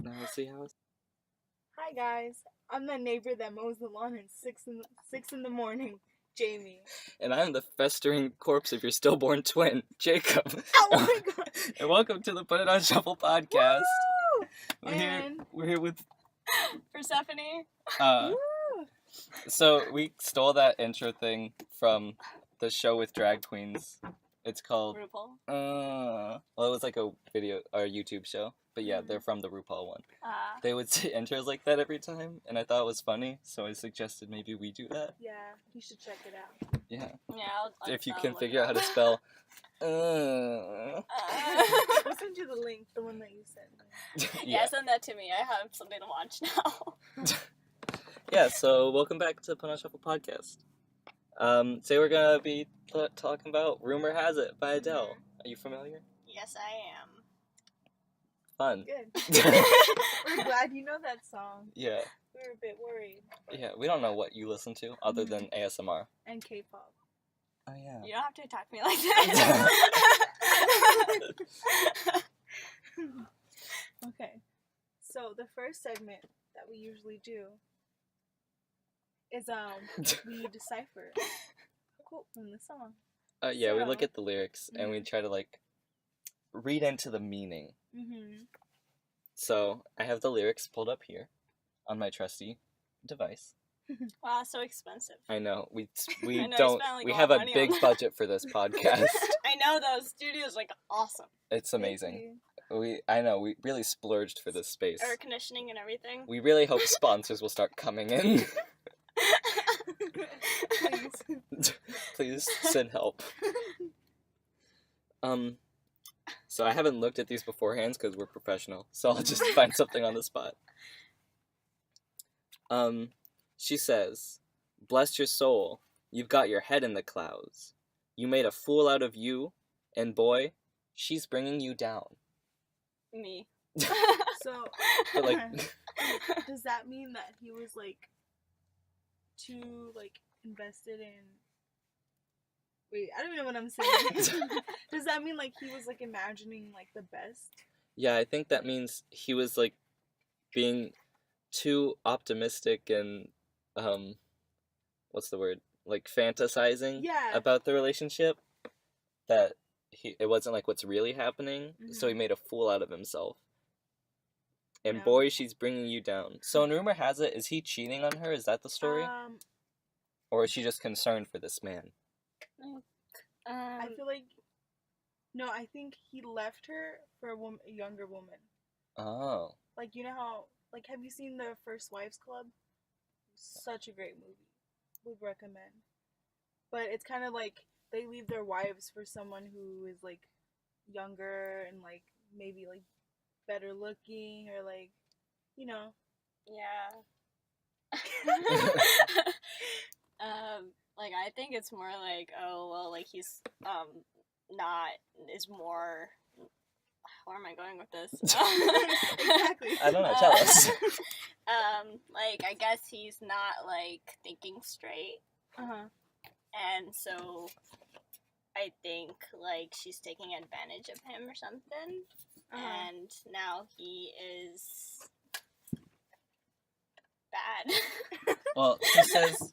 Now let's see how it's... Hi guys, I'm the neighbor that mows the lawn at 6 in the morning, Jayme. And I'm the festering corpse of your stillborn twin, Jacob. Oh my god! And welcome to the Put It On Shuffle podcast. Woo! We're here with Persephone. Woo! So we stole that intro thing from the show with drag queens. It's called RuPaul. well, it was like a video or YouTube show, but yeah, they're from the RuPaul one. They would say intros like that every time, and I thought it was funny, so I suggested maybe we do that. Yeah, you should check it out. Yeah. Yeah, I'll If you can figure out how to spell. I'll send you the link, the one that you sent me. Yeah, send that to me. I have something to watch now. Yeah, so welcome back to the Put On Shuffle podcast. Today we're gonna be talking about "Rumor Has It" by Adele. Are you familiar? Yes, I am. Fun. Good. We're glad you know that song. Yeah. We were a bit worried. Yeah, we don't know what you listen to other than ASMR. And K-pop. Oh yeah. You don't have to attack me like that. Okay. So the first segment that we usually do is we decipher a quote from the song. Yeah, we look at the lyrics and we try to like read into the meaning. Mm-hmm. So I have the lyrics pulled up here on my trusty device. Wow, so expensive. I know we I know, don't spent, like, we all have a money big on budget for this podcast. I know, those studios like awesome. It's amazing. We really splurged for this space. Air conditioning and everything. We really hope sponsors will start coming in. Please send help. So I haven't looked at these beforehand because we're professional, so I'll just find something on the spot. She says, "Bless your soul, you've got your head in the clouds. You made a fool out of you, and boy, she's bringing you down." Me. So, But like, does that mean that he was like too like invested in? Wait, I don't even know what I'm saying. Does that mean like he was like imagining like the best? yeah, I think that means he was like being too optimistic and what's the word? Like fantasizing about the relationship, that it wasn't like what's really happening, so he made a fool out of himself. And boy, she's bringing you down. So in Rumor Has It, is he cheating on her? Is that the story? Or is she just concerned for this man? I feel like no. I think he left her for a younger woman. Oh. Like, you know how, like, have you seen the First Wives Club? Such a great movie. Would recommend. But it's kind of like they leave their wives for someone who is like younger and like maybe like better looking or like, you know. Yeah. Like, I think it's more like, oh, well, like, he's, is more, where am I going with this? Exactly. I don't know, tell us. Like, I guess he's not, like, thinking straight. Uh-huh. And so, I think, like, she's taking advantage of him or something. Uh-huh. And now he is bad. Well, she says,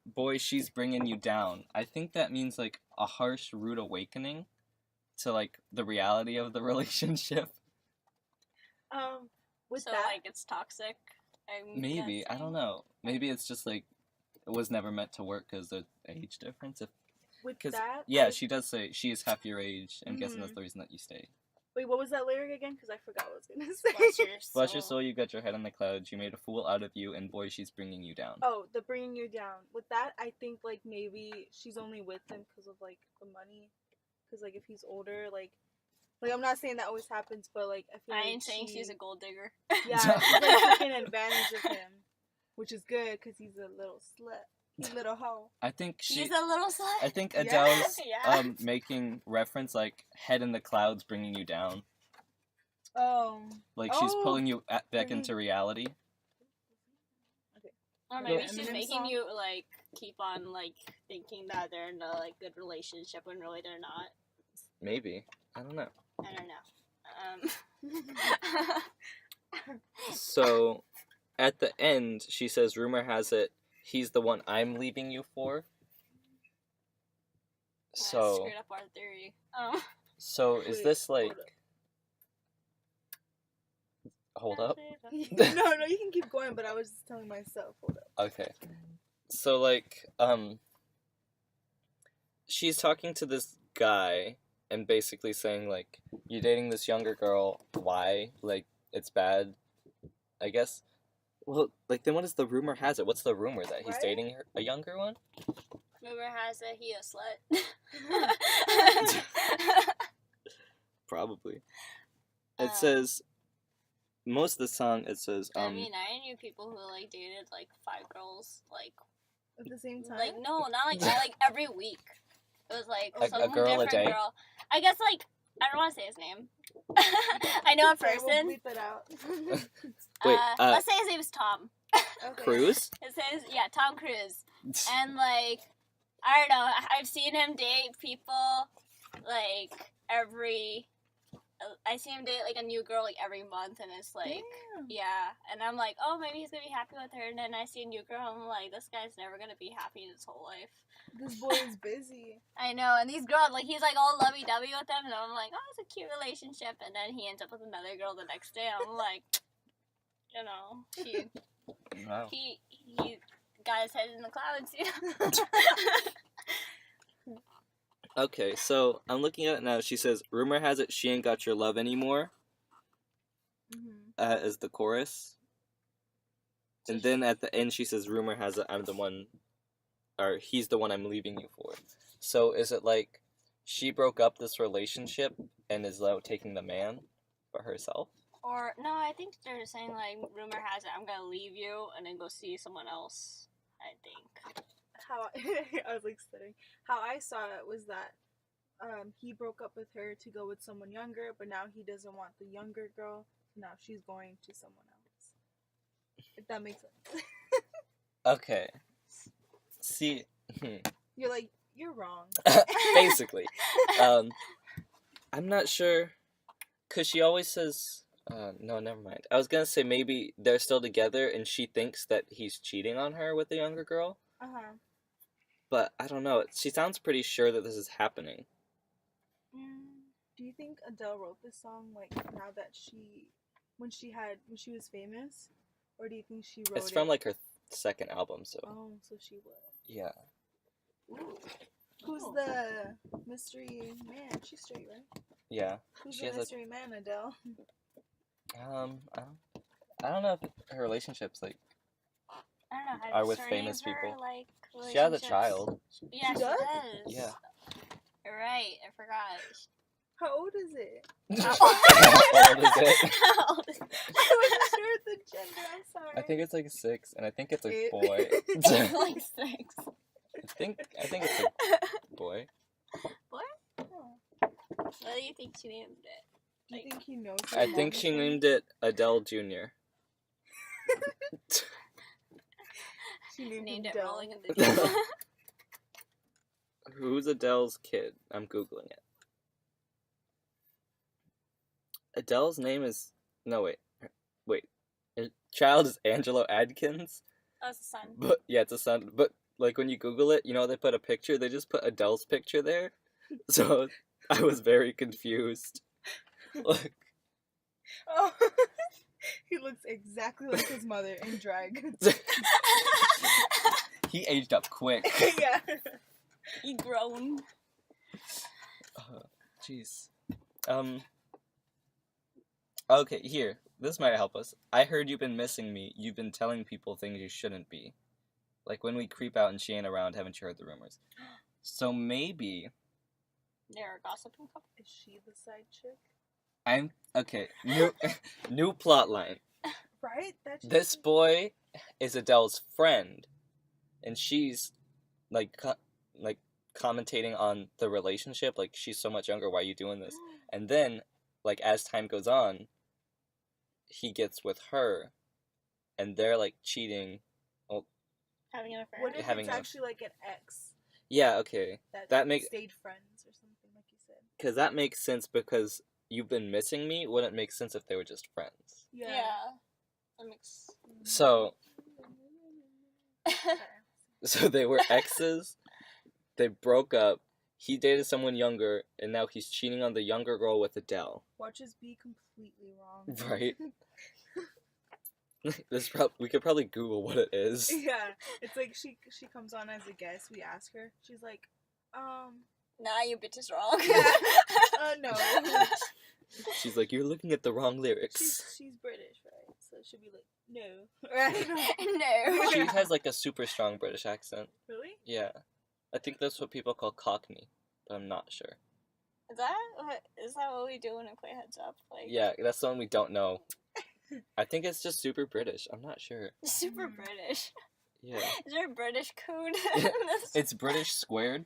boy, she's bringing you down. I think that means, like, a harsh, rude awakening to, like, the reality of the relationship. So, like, it's toxic? Maybe. Guessing. I don't know. Maybe it's just, like, it was never meant to work because there's age difference. Yeah, she does say she is half your age, and guessing that's the reason that you stay. Wait, what was that lyric again? Because I forgot what I was going to say. Bless your soul, you got your head in the clouds. You made a fool out of you, and boy, she's bringing you down. Oh, the bringing you down. With that, I think, like, maybe she's only with him because of, like, the money. Because, like, if he's older, like, I'm not saying that always happens, but, like, I feel like ain't saying she's a gold digger. Yeah, she's, like, taking advantage of him. Which is good, because he's a little slut. He's a little hoe. I think he's a little slut. I think Adele's making reference, like, head in the clouds bringing you down. Oh. Like, she's pulling you back into reality. Okay. Or maybe she's making you, like, keep on, like, thinking that they're in a, like, good relationship when really they're not. Maybe. I don't know. I don't know. So, at the end, she says, rumor has it, he's the one I'm leaving you for. So... screwed up our theory. So, is Wait, this, like... Hold up? No, you can keep going, but I was just telling myself, hold up. Okay. So, like, she's talking to this guy and basically saying, like, you're dating this younger girl, why? Like, it's bad, I guess. Well, like, then what is the rumor has it? What's the rumor? That he's dating a younger one? Rumor has it he a slut. Probably. It says, most of the song, it says, I mean, I knew people who, like, dated, like, 5 girls, like... At the same time? Like, no, not like that, like, every week. It was, like, a girl a day? girl. I guess, like, I don't want to say his name. I know a person. We'll bleep it out. Wait, let's say his name is Tom. Okay. Cruise? It says, yeah, Tom Cruise. And, like, I don't know, I've seen him date people, like, I see him date, like, a new girl, like, every month, and it's like, Damn. yeah, and I'm like, oh, maybe he's gonna be happy with her, and then I see a new girl, and I'm like, this guy's never gonna be happy in his whole life. This boy is busy. I know, and these girls, like, he's, like, all lovey-dovey with them, and I'm like, oh, it's a cute relationship, and then he ends up with another girl the next day, and I'm like, you know, Wow. he got his head in the clouds, you know? Okay, so I'm looking at it now. She says, rumor has it she ain't got your love anymore. As the chorus. And then at the end she says, rumor has it I'm the one, or he's the one I'm leaving you for. So is it like she broke up this relationship and is now taking the man for herself? Or, no, I think they're saying, like, rumor has it I'm gonna leave you and then go see someone else, I think. How I was like studying. How I saw it was that he broke up with her to go with someone younger, but now he doesn't want the younger girl, so now she's going to someone else. If that makes sense. Okay. See, You're like, you're wrong. basically. I'm not sure, because she always says, no, never mind. I was gonna say maybe they're still together and she thinks that he's cheating on her with the younger girl. Uh-huh. But I don't know. She sounds pretty sure that this is happening. Do you think Adele wrote this song, like, now that when she was famous? Or do you think she wrote it? It's from, like, her second album, so... Oh, so she would. Yeah. Ooh. Who's the mystery man? She's straight, right? Yeah. Who's she the mystery man, Adele? I don't know if her relationships, like... I don't know. Are with famous people. Like, she has a child. Yeah, she does? Yeah. You're right. I forgot. How old is it? How old is it? How old is it? I wasn't sure the gender. I'm sorry. I think it's like 6, and I think it's a 8. boy. It's like 6. I think it's a boy. Boy? Oh. What do you think she named it? Do you think he knows? I think she named it Adele Jr. She named it Adele. Rolling in the Deep. Who's Adele's kid? I'm Googling it. Adele's name is... No, wait. Her child is Angelo Adkins. Oh, it's a son. But, yeah, it's a son. But, like, when you Google it, you know they put a picture? They just put Adele's picture there. So, I was very confused. Look. Oh. He looks exactly like his mother in drag. He aged up quick. Yeah. He grown. Jeez. Okay, here. This might help us. I heard you've been missing me. You've been telling people things you shouldn't be. Like when we creep out and she ain't around, haven't you heard the rumors? So maybe... They're a gossiping couple. Is she the side chick? Okay, new plot line. Right? This boy is Adele's friend, and she's, like, commentating on the relationship, like, she's so much younger, why are you doing this? And then, like, as time goes on, he gets with her, and they're, like, cheating. Well, Having an affair. What if it's actually, like, an ex? Yeah, okay. That makes... stayed friends or something, like you said. Because that makes sense, because you've been missing me wouldn't make sense if they were just friends. Yeah. So they were exes. They broke up. He dated someone younger, and now he's cheating on the younger girl with Adele. Watch us be completely wrong. Right. We could probably Google what it is. Yeah, it's like she comes on as a guest. We ask her. She's like, Nah, you bitch is wrong. No. She's like, you're looking at the wrong lyrics. She's British, right? So she'll be like, no. No. She has like a super strong British accent. Really? Yeah. I think that's what people call Cockney, but I'm not sure. Is that what we do when we play Heads Up? Like, yeah, that's the one we don't know. I think it's just super British. I'm not sure. Super British. Yeah. Is there a British code? It's British squared.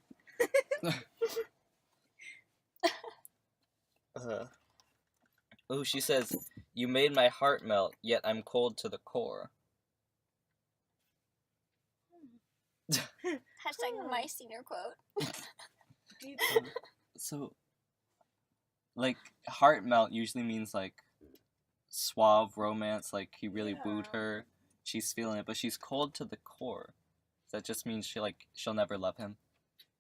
Oh, she says, you made my heart melt, yet I'm cold to the core. Hashtag my senior quote. So, like, heart melt usually means, like, suave romance, like, he really wooed her, she's feeling it, but she's cold to the core. That just means she'll never love him.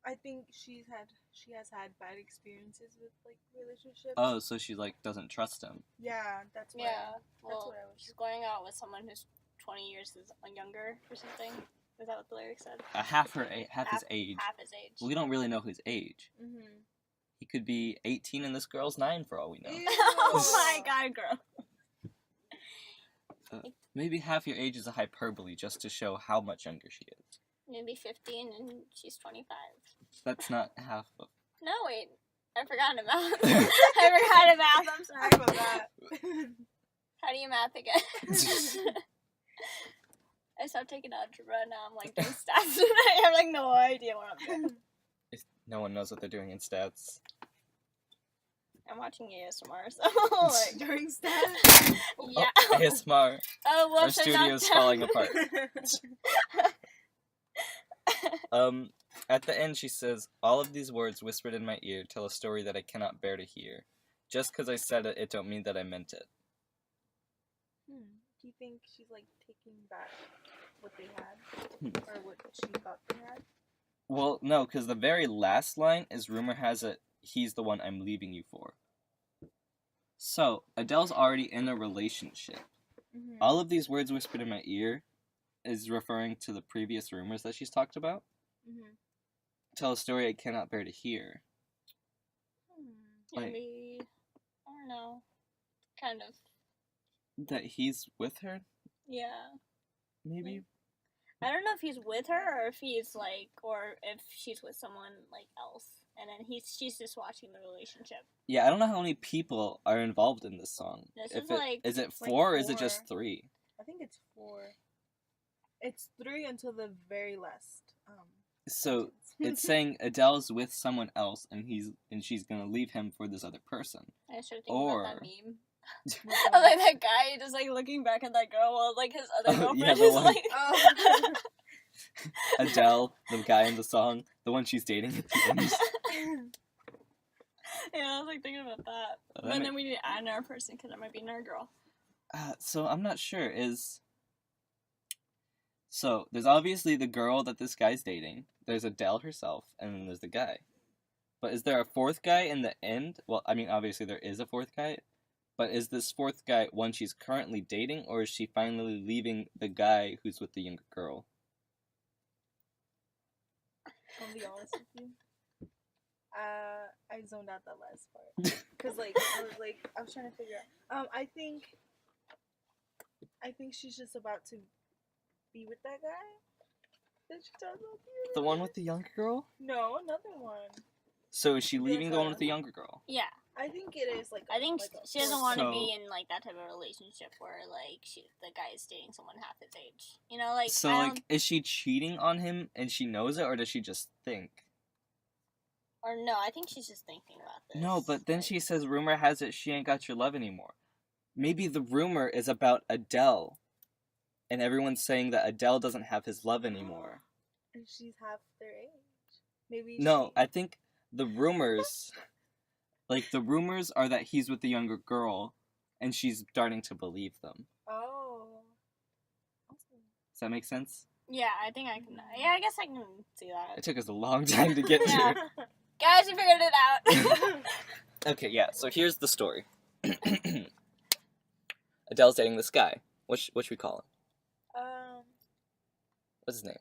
I think she has had bad experiences with, like, relationships. Oh, so she, like, doesn't trust him. Yeah, that's why. Yeah, well, that's what I was. She's going out with someone who's 20 years younger or something. Is that what the lyric said? Half his age. Half his age. We don't really know his age. Mm-hmm. He could be 18 and this girl's 9 for all we know. Oh my god, girl. Maybe half your age is a hyperbole just to show how much younger she is. Maybe 15 and she's 25. That's not half of... No, wait. I forgot to math. I forgot to math. I'm sorry about that. How do you math again? I stopped taking algebra, now I'm like doing stats. I have like no idea what I'm doing. No one knows what they're doing in stats. I'm watching ASMR, so like During stats? yeah. Oh, ASMR. Oh, Our studio's falling apart. At the end she says, all of these words whispered in my ear tell a story that I cannot bear to hear. Just because I said it, it don't mean that I meant it. Do you think she's like taking back what they had? Or what she thought they had? Well, no, because the very last line is rumor has it he's the one I'm leaving you for. So, Adele's already in a relationship. Mm-hmm. All of these words whispered in my ear is referring to the previous rumors that she's talked about. Mm-hmm. Tell a story I cannot bear to hear. Maybe, I don't know, kind of. That he's with her? Yeah. Maybe? I don't know if he's with her or if he's like, or if she's with someone like else, and then she's just watching the relationship. Yeah, I don't know how many people are involved in this song. Is it 4 or is it just 3? I think it's 4. It's 3 until the very last. So it's saying Adele's with someone else, and she's gonna leave him for this other person. I started thinking about that meme. I like that guy just like looking back at that girl while like his other girlfriend is like. Adele, the guy in the song, the one she's dating at the end. Yeah, I was like thinking about that. But then we need to add another person because that might be another girl. So I'm not sure. So there's obviously the girl that this guy's dating. There's Adele herself, and then there's the guy. But is there a 4th guy in the end? Well, I mean, obviously there is a 4th guy. But is this 4th guy one she's currently dating, or is she finally leaving the guy who's with the younger girl? I'll be honest with you. I zoned out that last part. Because, I was trying to figure out. I think she's just about to be with that guy that she talked about. The one with the younger girl? No, another one. So is she leaving the one with the younger girl? Yeah. I think it is I think she doesn't want to be in like that type of relationship where like the guy is dating someone half his age. You know, like. So is she cheating on him and she knows it, or does she just think? Or no, I think she's just thinking about this. No, but then she says, "Rumor has it she ain't got your love anymore." Maybe the rumor is about Adele, and everyone's saying that Adele doesn't have his love anymore. And she's half their age. Maybe. No, I think the rumors. Like, the rumors are that he's with the younger girl, and she's starting to believe them. Oh. Does that make sense? Yeah, I think I can. Yeah, I guess I can see that. It took us a long time to get Yeah. here. Guys, we figured it out. Okay, yeah, so here's the story. Adele's dating this guy. What should we call him? What's his name?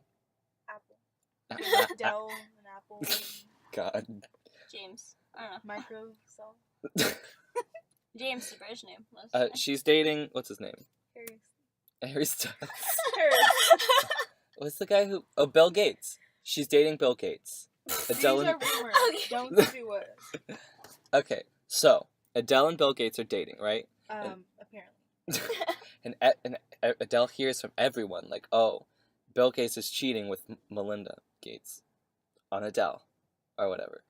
Apple. Adele and Apple. God. James. I don't know. Microsoft. James is the British name. She's dating, what's his name? Harry Styles. What's the guy who... Oh, Bill Gates. She's dating Bill Gates. Adele These are rumors. Don't do it. Okay, so Adele and Bill Gates are dating, right? Apparently. and Adele hears from everyone, like, oh, Bill Gates is cheating with Melinda Gates on Adele, or whatever,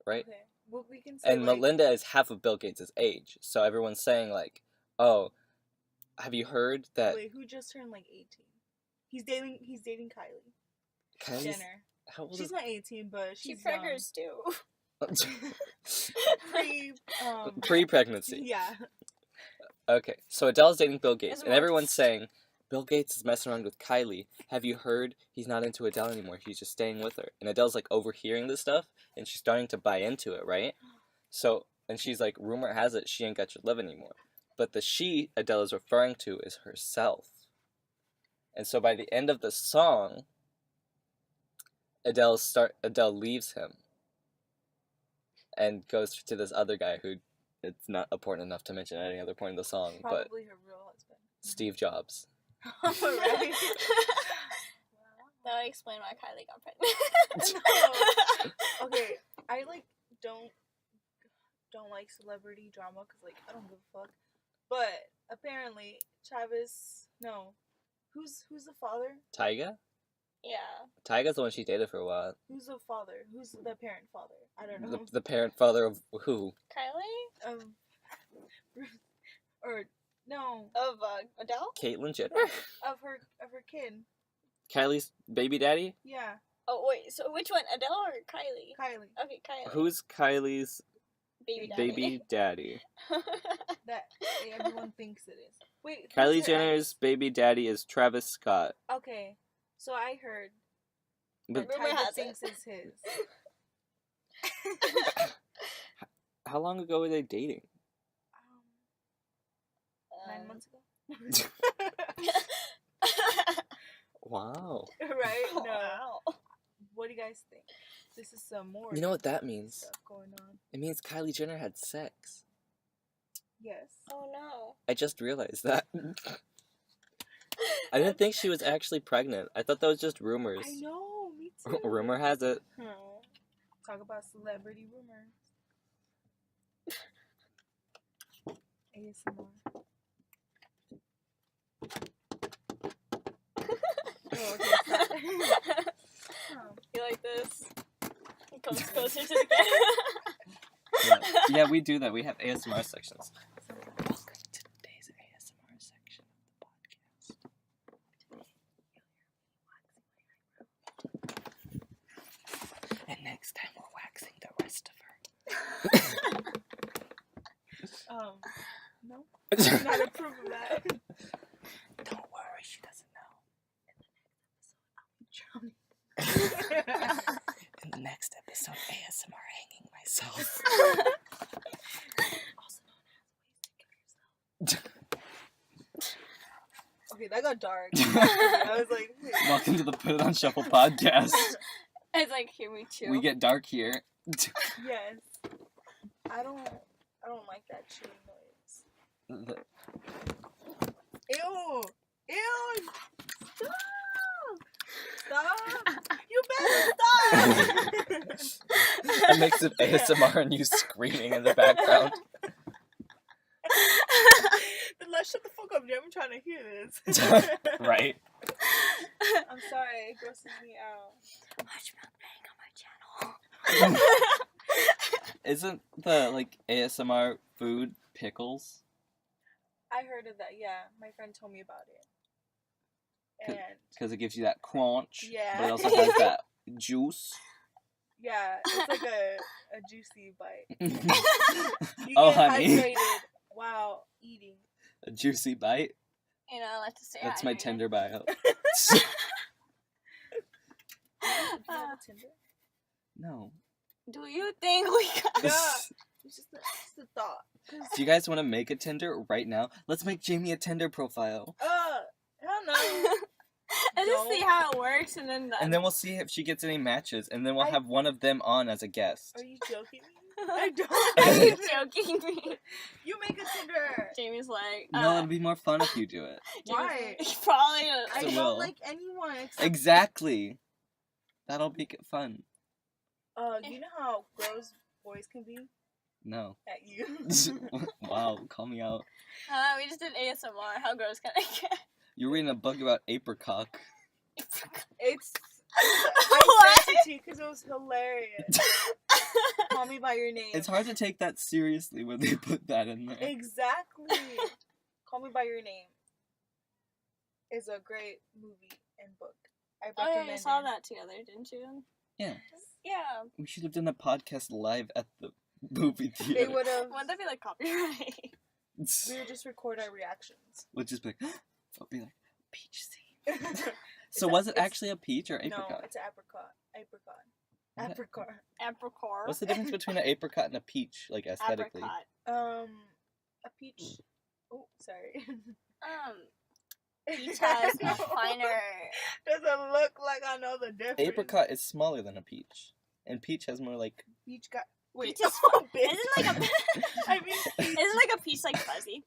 right? Okay. Well, we can say, and Melinda is half of Bill Gates' age, so everyone's saying, like, oh, have you heard that... Wait, who just turned, 18? He's dating Kylie. Kylie's... Jenner. How old she's not 18, but she's preggers too. Pre-pregnancy. Yeah. Okay, so Adele's dating Bill Gates, and everyone's saying, Bill Gates is messing around with Kylie. Have you heard he's not into Adele anymore? He's just staying with her. And Adele's, overhearing this stuff, and she's starting to buy into it, right? So, and she's like, rumor has it she ain't got your love anymore. But the she Adele is referring to is herself. And so by the end of the song, Adele leaves him and goes to this other guy who it's not important enough to mention at any other point in the song. Probably her real husband. Steve Jobs. Right. That would explain why Kylie got pregnant. No. Okay, I don't like celebrity drama because I don't give a fuck. But apparently who's the father? Tyga? Yeah. Tyga's the one she dated for a while. Who's the father? Who's the parent father? I don't know. The parent father of who? Kylie? Or no. Of Adele? Caitlyn Jenner. Of her kid. Kylie's baby daddy? Yeah. Oh wait, so which one? Adele or Kylie? Kylie. Okay, Kylie. Who's Kylie's baby daddy? That everyone thinks it is. Wait. Kylie Jenner's baby daddy is Travis Scott. Okay. So I heard But that Tyga thinks it's his. How long ago were they dating? 9 months ago. Wow. Right? No. Wow. What do you guys think? This is some more. You know what that means? Stuff going on. It means Kylie Jenner had sex. Yes. Oh no. I just realized that. I didn't think she was actually pregnant. I thought that was just rumors. I know, me too. Rumor has it. Talk about celebrity rumors. ASMR. Oh, okay. You like this? It comes closer to the camera. Yeah, we do that. We have ASMR sections. Welcome to today's ASMR section of the podcast. And next time we're waxing the rest of her. No. I'm not approve of that. Don't worry, she doesn't know. In the next episode, ASMR hanging myself. Also known as Okay, that got dark. I was like, wait. Welcome to the Put It On Shuffle podcast. It's like, here we chill. We get dark here. Yes. I don't like that chewing noise. Ew! Ew! Stop! You better stop! A mix of ASMR and you screaming in the background. Then let's shut the fuck up, Jim. I'm trying to hear this. Right. I'm sorry, it grosses me out. Watch mukbang on my channel. Isn't the, ASMR food pickles? I heard of that, yeah. My friend told me about it. And Because it gives you that crunch. Yeah. But it also has that juice. yeah, it's like a juicy bite. You Oh, get honey. hydrated while eating. A juicy bite? You know, I like to say That's my hydrated. Tinder bio. Do you have a Tinder? No. Do you think we got... Yeah. It's just a thought. Do you guys want to make a Tinder right now? Let's make Jayme a Tinder profile. Hell no. And just see how it works, and then... And then we'll see if she gets any matches, and then we'll have one of them on as a guest. Are you joking me? I don't. Are you joking me? You make a Tinder. Jamie's like... No, it'd be more fun if you do it. Why? Probably... I don't like anyone except... Exactly. That'll make it fun. You know how gross boys can be? No. At you. Wow, call me out. We just did ASMR. How gross can I get? You're reading a book about apricot. It's... I sent it to you because it was hilarious. Call me by your name. It's hard to take that seriously when they put that in there. Exactly. Call Me by Your Name is a great movie and book. I recommend you saw that together, didn't you? Yeah. Yeah. We should have done a podcast live at the movie They theater. would have. Wouldn't that be like copyright? We would just record our reactions. We'll just be like, it'll be like, peach scene. So was it actually a peach or apricot? No, it's an apricot. Apricot. Apricot. What's the difference between an apricot and a peach, like aesthetically? Apricot. A peach. Oh, sorry. Peach has a finer. Doesn't look like I know the difference. Apricot is smaller than a peach, and peach has more like. Peach got. Wait, peach is big. Isn't like a. I mean, isn't like a peach like fuzzy?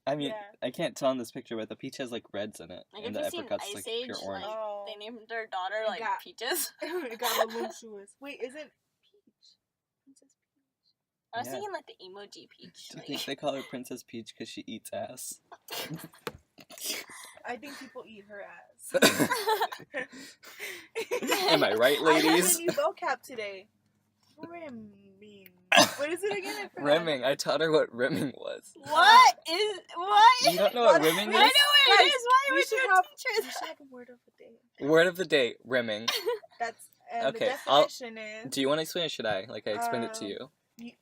I mean, yeah. I can't tell in this picture, but the peach has like reds in it, Like and if the you've seen apricot's Ice like Age, pure orange. like they named their daughter like Peaches. It got voluptuous. Wait, isn't Peach Princess Peach? I was thinking like the emoji Peach. Do you think they call her Princess Peach because she eats ass? I think people eat her ass. Am I right, ladies? I have a new vocab today. Rimming. What is it again? Rimming. I taught her what rimming was. What? You don't know what rimming is? I know what it is. Why would you have teachers? a word of the day. Word of the day, rimming. That's okay. The definition is. Do you want to explain, or should I? Like I explained it to you. You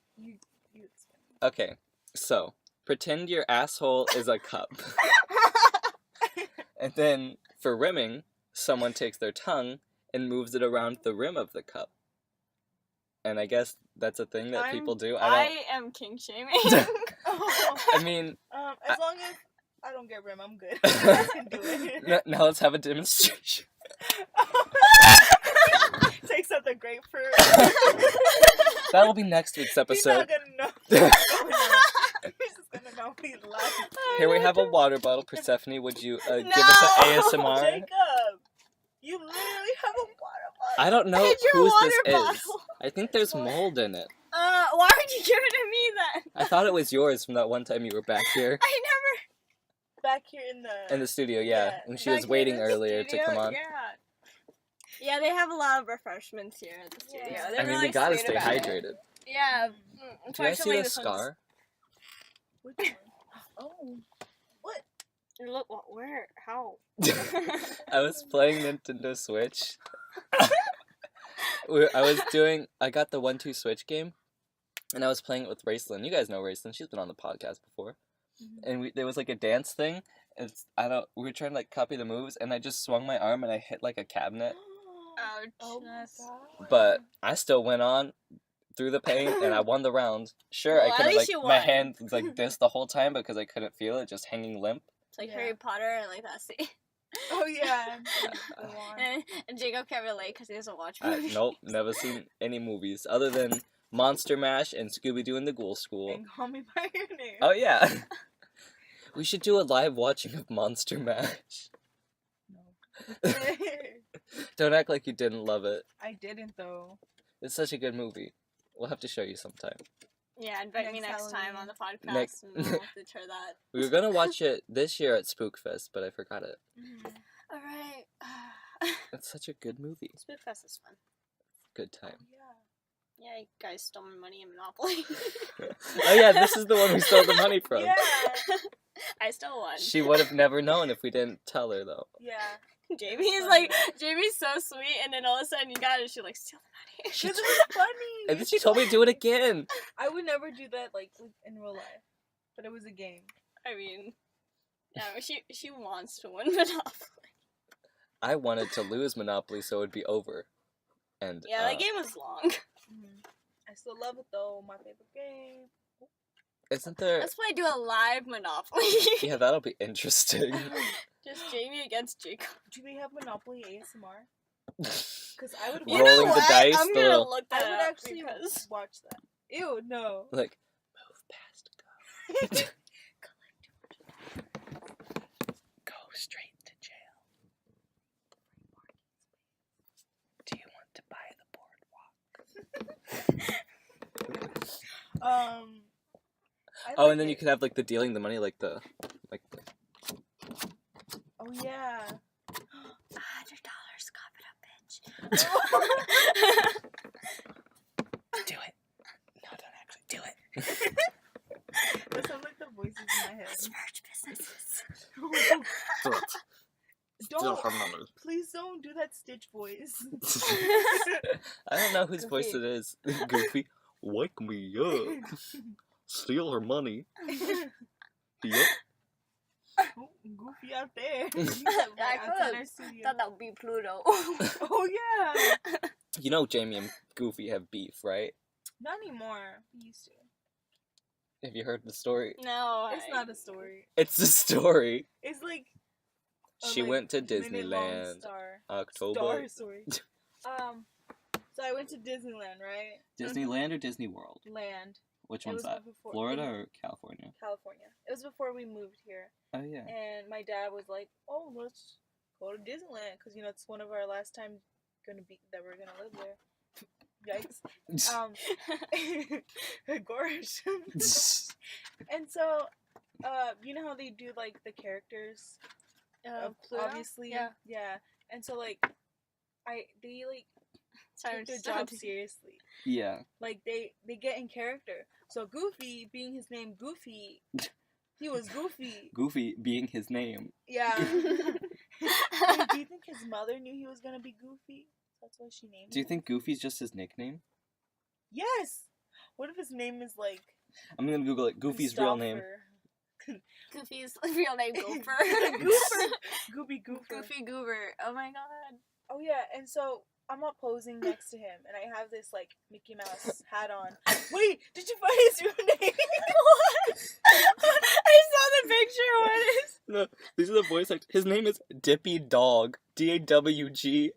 explain. Okay, so pretend your asshole is a cup, and then for rimming, someone takes their tongue and moves it around the rim of the cup. And I guess that's a thing that people do. I am king shaming. I mean, as long as I don't get rim, I'm good. I can do it. Now let's have a demonstration. Take something grapefruit. That will be next week's episode. He's not gonna know. He's just gonna know we love. Here we have a water bottle. Persephone, would you give us an ASMR? Jacob, you literally have a water bottle. I don't know whose this is. I think there's mold in it. Why would you give it to me then? I thought it was yours from that one time you were back here. I never. Back here in the studio, yeah. And she was waiting earlier to come on. Yeah, they have a lot of refreshments here at the studio. Yeah. They're I mean, really we gotta sweet stay about it. hydrated. Yeah. Do I see the scar? Which one? Oh. What? Look, what? Where? How? I was playing Nintendo Switch. I got the 1-2 Switch game, and I was playing it with Raceland. You guys know Raceland. She's been on the podcast before. Mm-hmm. And there was like a dance thing. We were trying to like copy the moves, and I just swung my arm and I hit like a cabinet. Ouch. Oh my God. But I still went on through the pain, and I won the round. Sure, well, I could have my won. hand was like this the whole time because I couldn't feel it, just hanging limp. It's like Harry Potter and like that scene. Oh yeah. and Jacob can't relate because he doesn't watch movies. Nope, never seen any movies other than Monster Mash and Scooby-Doo and the Ghoul School. And Call Me by Your Name. Oh yeah. We should do a live watching of Monster Mash. No. Don't act like you didn't love it. I didn't though. It's such a good movie. We'll have to show you sometime. Yeah, invite me next time on the podcast Next- and we'll feature that. We were gonna watch it this year at Spookfest, but I forgot it. Mm-hmm. Alright. It's such a good movie. Spookfest is fun. Good time. Yeah, you guys stole my money in Monopoly. Oh yeah, this is the one we stole the money from. Yeah. I stole one. She would have never known if we didn't tell her though. Yeah. Jamie's so sweet, and then all of a sudden you got it, she like, steal the money. Because it was funny. And then she told me to do it again. I would never do that like in real life, but it was a game. I mean, yeah, she wants to win Monopoly. I wanted to lose Monopoly so it would be over. And yeah, that game was long. I still love it though. My favorite game. Isn't there? Let's play do a live Monopoly. Yeah, that'll be interesting. Just Jayme against Jacob. Do we have Monopoly ASMR? Because I would rolling the dice. I'm gonna look that I would up actually because... watch that. Ew, no. Like, move past go. Go straight to jail. Do you want to buy the boardwalk? And then you could have like the dealing the money, like the. Oh yeah. $100, cough it up, bitch. Do it. No, don't actually do it. That sounds like the voices in my head. Merch businesses. Don't. Please don't do that Stitch voice. I don't know whose voice it is. Goofy. Wake me up. Steal her money. Yep. Oh, Goofy out there. Thought that would be Pluto. Oh yeah. You know Jayme and Goofy have beef, right? Not anymore. We used to. Have you heard the story? No, it's not a story. It's a story. It's like she went to Disneyland. October. Story. So I went to Disneyland, right? Disneyland or Disney World? Land. Which one's that? Florida or California? California. It was before we moved here. Oh yeah. And my dad was like, "Oh, let's go to Disneyland because it's one of our last times that we're gonna live there." Yikes. Gosh. And so, you know how they do like the characters obviously. Yeah. And so like, they like take their job seriously. Yeah. Like they get in character. So Goofy, being his name Goofy, he was Goofy. Goofy being his name. Yeah. Do you think his mother knew he was gonna be Goofy? That's why she named him. Do you think Goofy's just his nickname? Yes. What if his name is like? I'm gonna Google it. Goofy's real name. Goofy's real name Goofer. Goofy Goofer. Goofy Goober. Oh my god. Oh yeah, and so I'm up posing next to him, and I have this like Mickey Mouse hat on. Wait, did you find his real name? What? I saw the picture. What is? No, these are the voice actors. His name is Dippy Dog. DAWG.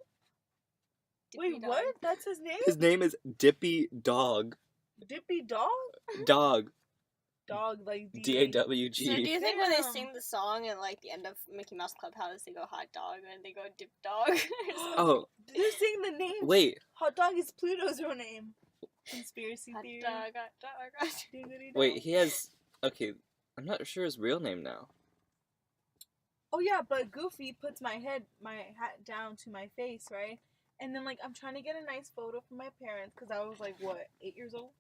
Wait, what? That's his name? His name is Dippy Dog. Dippy Dog? Dog. Dog, like DAWG. So do you think when they sing the song and like the end of Mickey Mouse Clubhouse, they go hot dog and they go dip dog? Oh. They're saying the name. Wait. Hot dog is Pluto's real name. Conspiracy theory. Hot dog. Wait, he has... Okay, I'm not sure his real name now. Oh yeah, but Goofy puts my hat down to my face, right? And then, like, I'm trying to get a nice photo for my parents, because I was, like, what, 8 years old?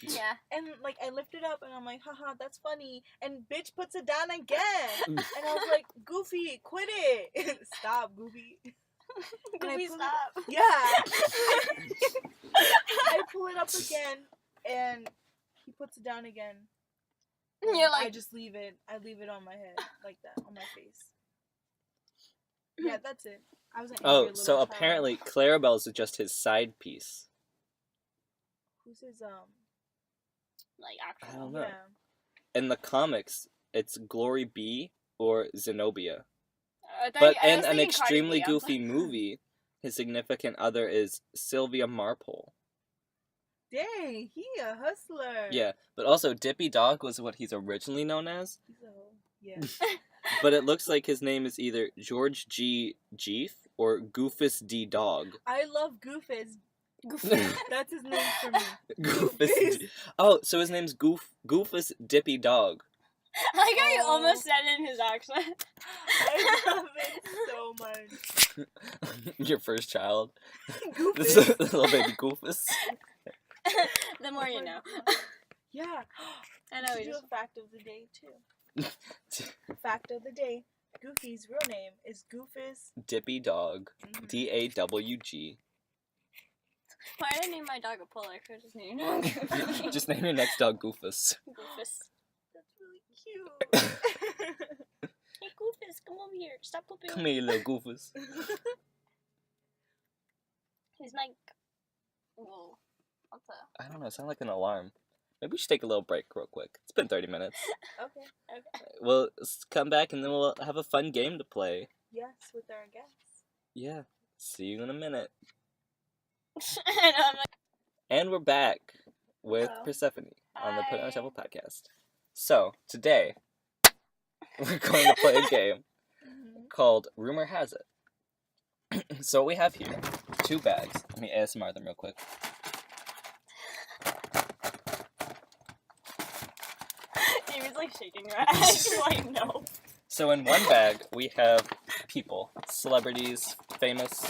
Yeah. And, like, I lift it up, and I'm like, haha, that's funny. And bitch puts it down again. And I was like, Goofy, quit it. Stop, Goofy. Goofy, stop. Yeah. I pull it up again, and he puts it down again. You're like... I just leave it. I leave it on my head, like that, on my face. Yeah, that's it. I was so child. Apparently Clarabelle's just his side piece. Who's his like actual? I don't know. Yeah. In the comics, it's Glory B or Zenobia. But in an extremely goofy movie, his significant other is Sylvia Marple. Dang, he a hustler. Yeah, but also Dippy Dog was what he's originally known as. Yeah. But it looks like his name is either George G. Jeef or Goofus D. Dog. I love Goofus. Goofus. That's his name for me. Goofus. Oh, so his name's Goofus Dippy Dog. I like how you almost said it in his accent. I love it so much. Your first child. Goofus. This is a little baby Goofus. The more you know. Yeah. I know. We should do a fact of the day too. Fact of the day: Goofy's real name is Goofus Dippy Dog. DAWG. Why did I name my dog a polar? I could just name him Goofy. Just name your next dog Goofus. Goofus. That's really cute. Hey Goofus, come over here. Stop pooping. Come here, you little goofus. He's like, whoa. What's up? I don't know, it sounds like an alarm. Maybe we should take a little break real quick. It's been 30 minutes. Okay. We'll come back and then we'll have a fun game to play. Yes, with our guests. Yeah. See you in a minute. And I'm like, And we're back with Hello. Persephone on the Put on Hi. a Shovel podcast. So, today, we're going to play a game called Rumor Has It. So, what we have here, 2 bags. Let me ASMR them real quick. Amy's like shaking her head. Like, no. So, in one bag, we have people, celebrities, famous,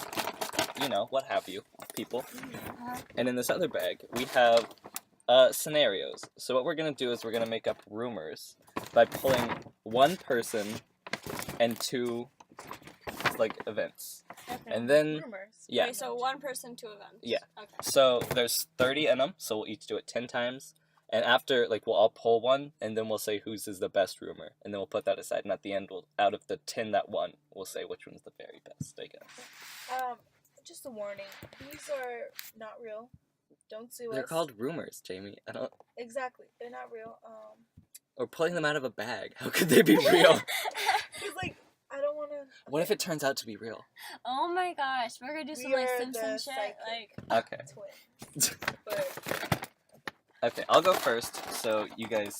what have you, people. And in this other bag, we have scenarios. So what we're going to do is we're going to make up rumors by pulling one person and 2, events. Okay. And then, Rumors. yeah. Okay, so 1 person, 2 events. Yeah. Okay. So there's 30 in them, so we'll each do it 10 times. And after, we'll all pull one, and then we'll say whose is the best rumor. And then we'll put that aside, and at the end, out of the 10 that won, we'll say which one's the very best, I guess. Just a warning. These are not real. Don't sue us. They're called rumors, Jayme. I don't... Exactly. They're not real. Or pulling them out of a bag. How could they be real? It's I don't want to... What if it turns out to be real? Oh my gosh, we're gonna do some We are Simpson the shit. psychic. Okay. Twins. But... Okay, I'll go first, so you guys...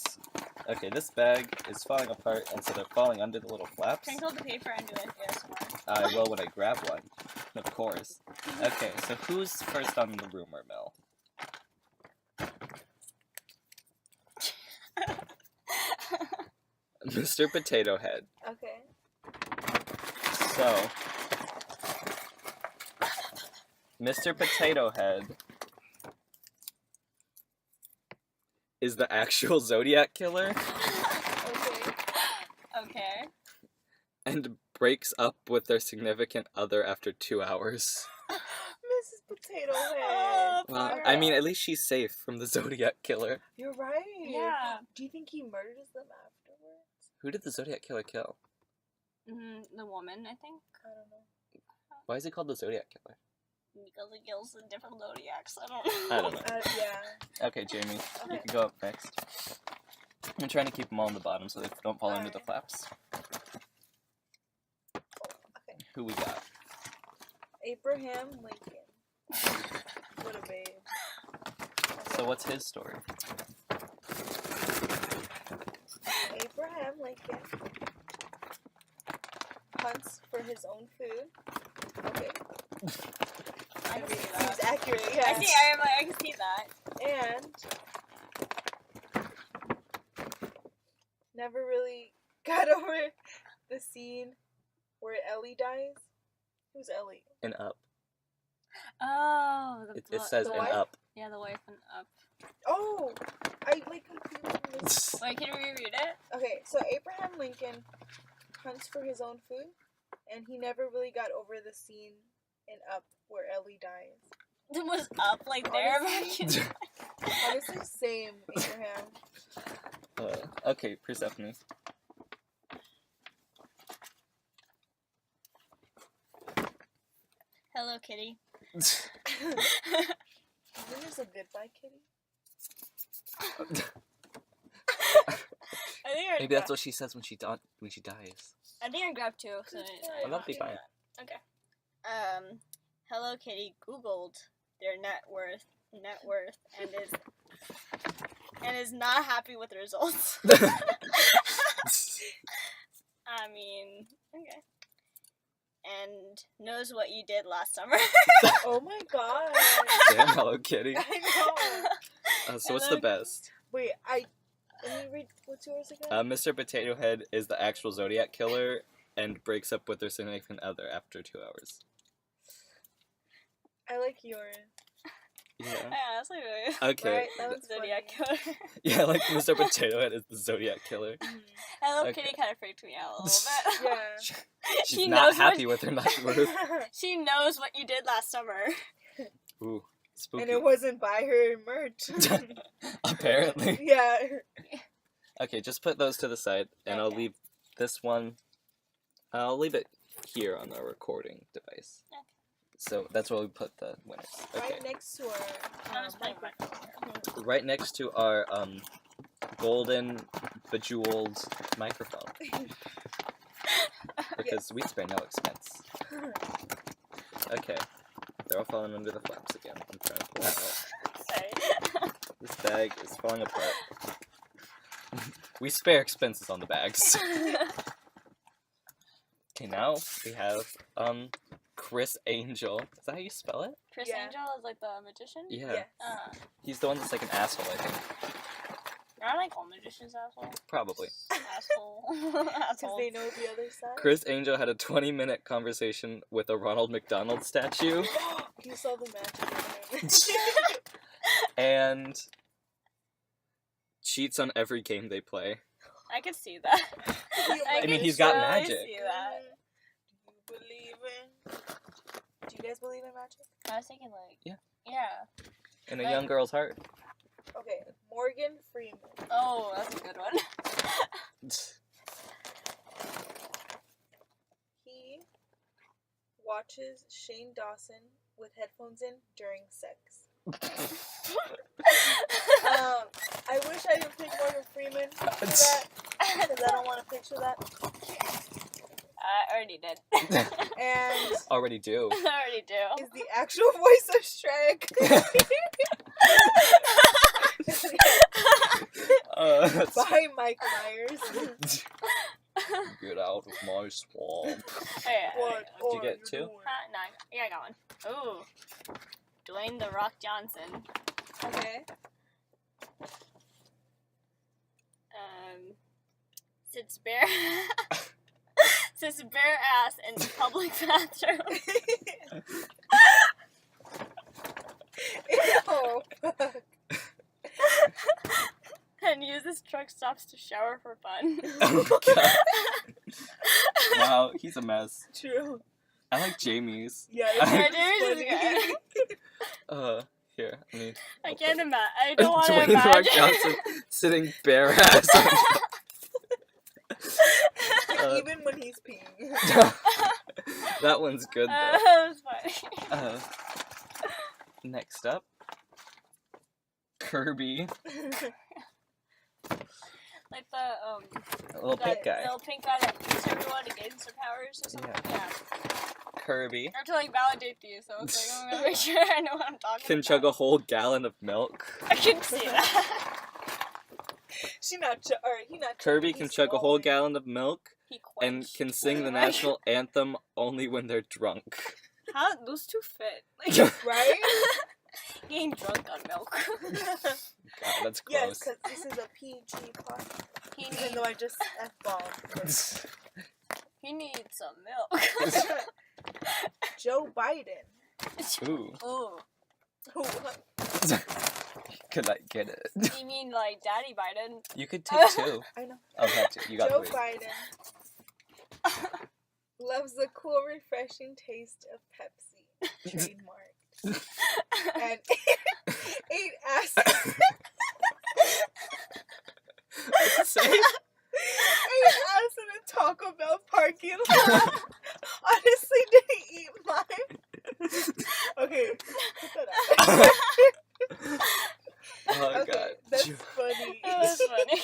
Okay, this bag is falling apart, and so they're falling under the little flaps. Crinkle the paper and do it ASMR. I will when I grab one, of course. Okay, so who's first on the rumor mill? Mr. Potato Head. Okay. So, Mr. Potato Head is the actual Zodiac killer Okay. Okay. and breaks up with their significant other after 2 hours. Mrs. Potato Oh, Head. Well, poor I girl. mean, at least she's safe from the Zodiac killer. You're right. Yeah. Do you think he murders them afterwards? Who did the Zodiac killer kill? The woman, I think. I don't know. Why is he called the Zodiac killer? Because it kills the different zodiacs. I don't know. I don't know. Yeah. Okay, Jayme, you Okay. can go up next. I'm trying to keep them all on the bottom so they don't fall under the flaps. Okay. Who we got? Abraham Lincoln. What a babe. So what's his story? Abraham Lincoln hunts for his own food. Okay. I can see Seems that. accurate, I yeah. see. I can see that. And never really got over the scene where Ellie dies. Who's Ellie? And up. Oh, It says the and wife? up. Yeah, the wife and up. Oh, I completely missed. Wait, can you reread it? Okay, so Abraham Lincoln hunts for his own food, and he never really got over the scene in Up where Ellie dies. It was up there. Honestly, honestly, same, Abraham. Okay, Persephone. Hello, kitty. I think there's a goodbye kitty. I think Maybe that's what she says when she dies. I think I grabbed 2. So Oh, that'd be fine. Okay. Hello Kitty Googled their net worth, and is not happy with the results. I mean, okay. And knows what you did last summer. Oh my god. Damn, Hello Kitty. I know. So what's the best? Wait, let me read, what's yours again? Mr. Potato Head is the actual Zodiac killer and breaks up with their significant other after 2 hours. I like yours. Yeah. Yeah, that's like really Okay. Right, that was Zodiac funny. killer. Yeah, like Mr. Potato Head is the Zodiac killer. Hello Okay. Kitty kind of freaked me out a little bit. Yeah. She's She not knows happy with her net worth. She knows what you did last summer. Ooh, spooky. And it wasn't buy her merch. Apparently. Yeah. Okay, just put those to the side, and I'll Okay. leave this one I'll leave it here on our recording device. Okay. So that's where we put the winners. Okay. Right next to our microphone. Right next to our golden bejeweled microphone. Because we spare no expense. Okay. They're all falling under the flaps again. I'm trying to pull it out. Sorry. This bag is falling apart. We spare expenses on the bags. Okay, now we have Chris Angel. Is that how you spell it? Chris Angel is like the magician? Yeah. Yes. He's the one that's like an asshole, I think. Aren't like all magicians assholes? Probably. Asshole. Because they know the other side. Chris Angel had a 20-minute conversation with a Ronald McDonald statue. You saw the magic. And cheats on every game they play. I could see that. I mean, he's got totally magic. See that. Do you guys believe in magic? I was thinking like... Yeah. In a Like- young girl's heart. Okay, Morgan Freeman. Oh, that's a good one. He watches Shane Dawson with headphones in during sex. I wish I didn't pick Morgan Freeman for that, because I don't want to picture that. I already did. And Already do. I already do. is the actual voice of Shrek by Mike Myers. Get out of my swamp. Hey, What Did you are get two? doing? no, yeah, I got one. Ooh. Dwayne The Rock Johnson. Okay. Sits bare... sits bare ass in public bathroom. Oh, fuck. And uses truck stops to shower for fun. Oh, God. Wow, he's a mess. True. I like Jamie's. Yeah, Yeah, that's Jamie's is funny. Here, I mean... I can't imagine. I don't want to Dwayne The Rock imagine. Johnson sitting bare ass on... Even when he's peeing. That one's good, though. That was funny. Next up, Kirby, Like the a little pink guy. little pink guy that beats everyone to gain some powers or something. Yeah. Kirby I have to like validate these, so it's like I'm gonna make sure I know what I'm talking can about. chug a whole gallon of milk. I can see that. He not. Kirby he's can chug a whole swallowing. gallon of milk He and quenched. can sing the national anthem only when they're drunk. How those two fit? Like Right? getting drunk on milk. God, that's Yes, gross. because this is a PG podcast. He Even needs, though I just F-bombed. he needs some milk. Joe Biden. Ooh. Ooh. Who? Could I get it? You mean like Daddy Biden? You could take two. I know. I'll have two. You got Joe three. Biden loves the cool, refreshing taste of Pepsi. Trademark. And ate ass. What's it say? Ate ass in a Taco Bell parking lot. Honestly, didn't eat mine. Okay, put that out. Oh, Okay, God. that's funny. That was funny.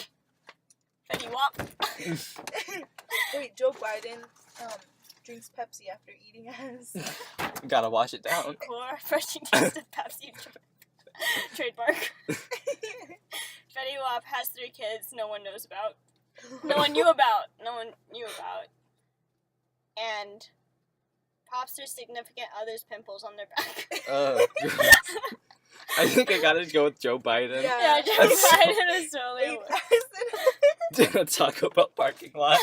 Betty Wop. Wait, Joe Biden drinks Pepsi after eating ass. Gotta wash it down. Cool, refreshing taste of Pepsi. Trademark. Betty Wop has 3 kids no one knows about. No one knew about. And Popster's significant other's pimples on their back. I think I gotta go with Joe Biden. Yeah, Joe Biden is totally Ate a ass in In a Taco Bell parking lot.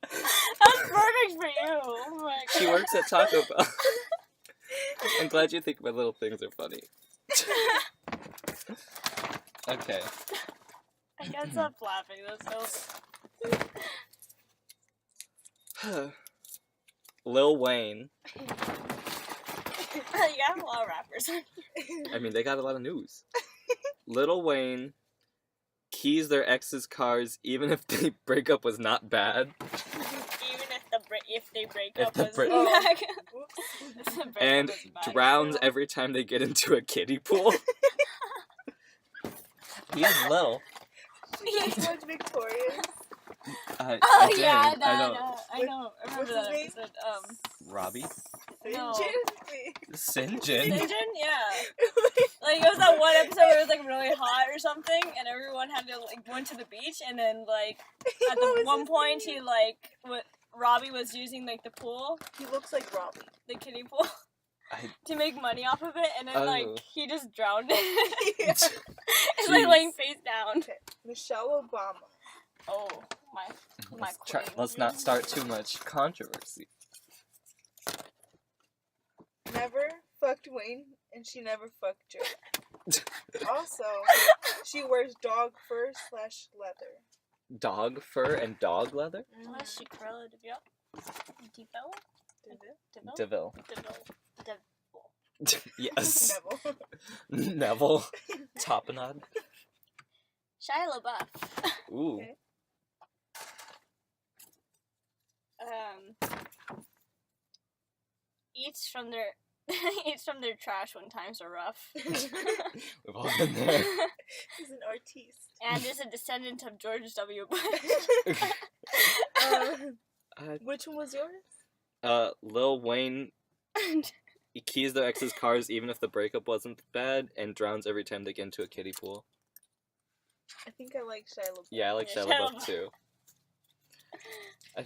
That's perfect for you. Oh my God. She works at Taco Bell. I'm glad you think my little things are funny. Okay. I can't stop laughing. That's so. Lil Wayne. You got a lot of rappers. I mean, they got a lot of news. Lil Wayne keys their ex's cars even if the breakup was not bad. Even if if they break up. And drowns every time they get into a kiddie pool. He is little. She's so much victorious. I know. I remember that episode. Robbie? No. St. Yeah. Like, it was that one episode where it was, like, really hot or something, and everyone had to, like, went to the beach, and then, like, at the one point, he, like, Robbie was using, like, the pool. He looks like Robbie. The kiddie pool. To make money off of it, and then, like, he just drowned it. It's, like, laying face down. Okay. Michelle Obama. Oh, my queen. Let's not start too much controversy. Never fucked Wayne, and she never fucked Joe. Also, she wears dog fur / leather. Dog fur and dog leather? Unless she Cruella DeVille. Deville. Yes. Neville. Neville. Topinade. Shia LaBeouf. Ooh. Okay. Eats from their trash when times are rough. We've all been there. He's an artiste. And is a descendant of George W. Bush. Which one was yours? Lil Wayne. He keys their ex's cars even if the breakup wasn't bad, and drowns every time they get into a kiddie pool. I think I like Shia LaBeouf. Yeah, I like Shia LaBeouf too.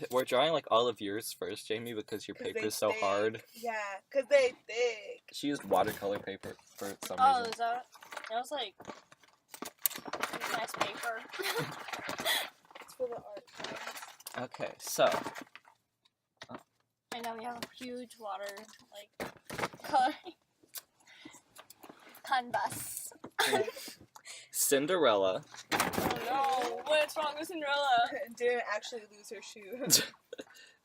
We're drawing like all of yours first, Jamie, because your paper's so hard. Yeah, because they thick. She used watercolor paper for some reason. Oh, is that? It was like nice paper. It's for the art. Okay, so. I know we have a huge water coloring canvas. Cinderella. Oh no! What's wrong with Cinderella? Didn't actually lose her shoe.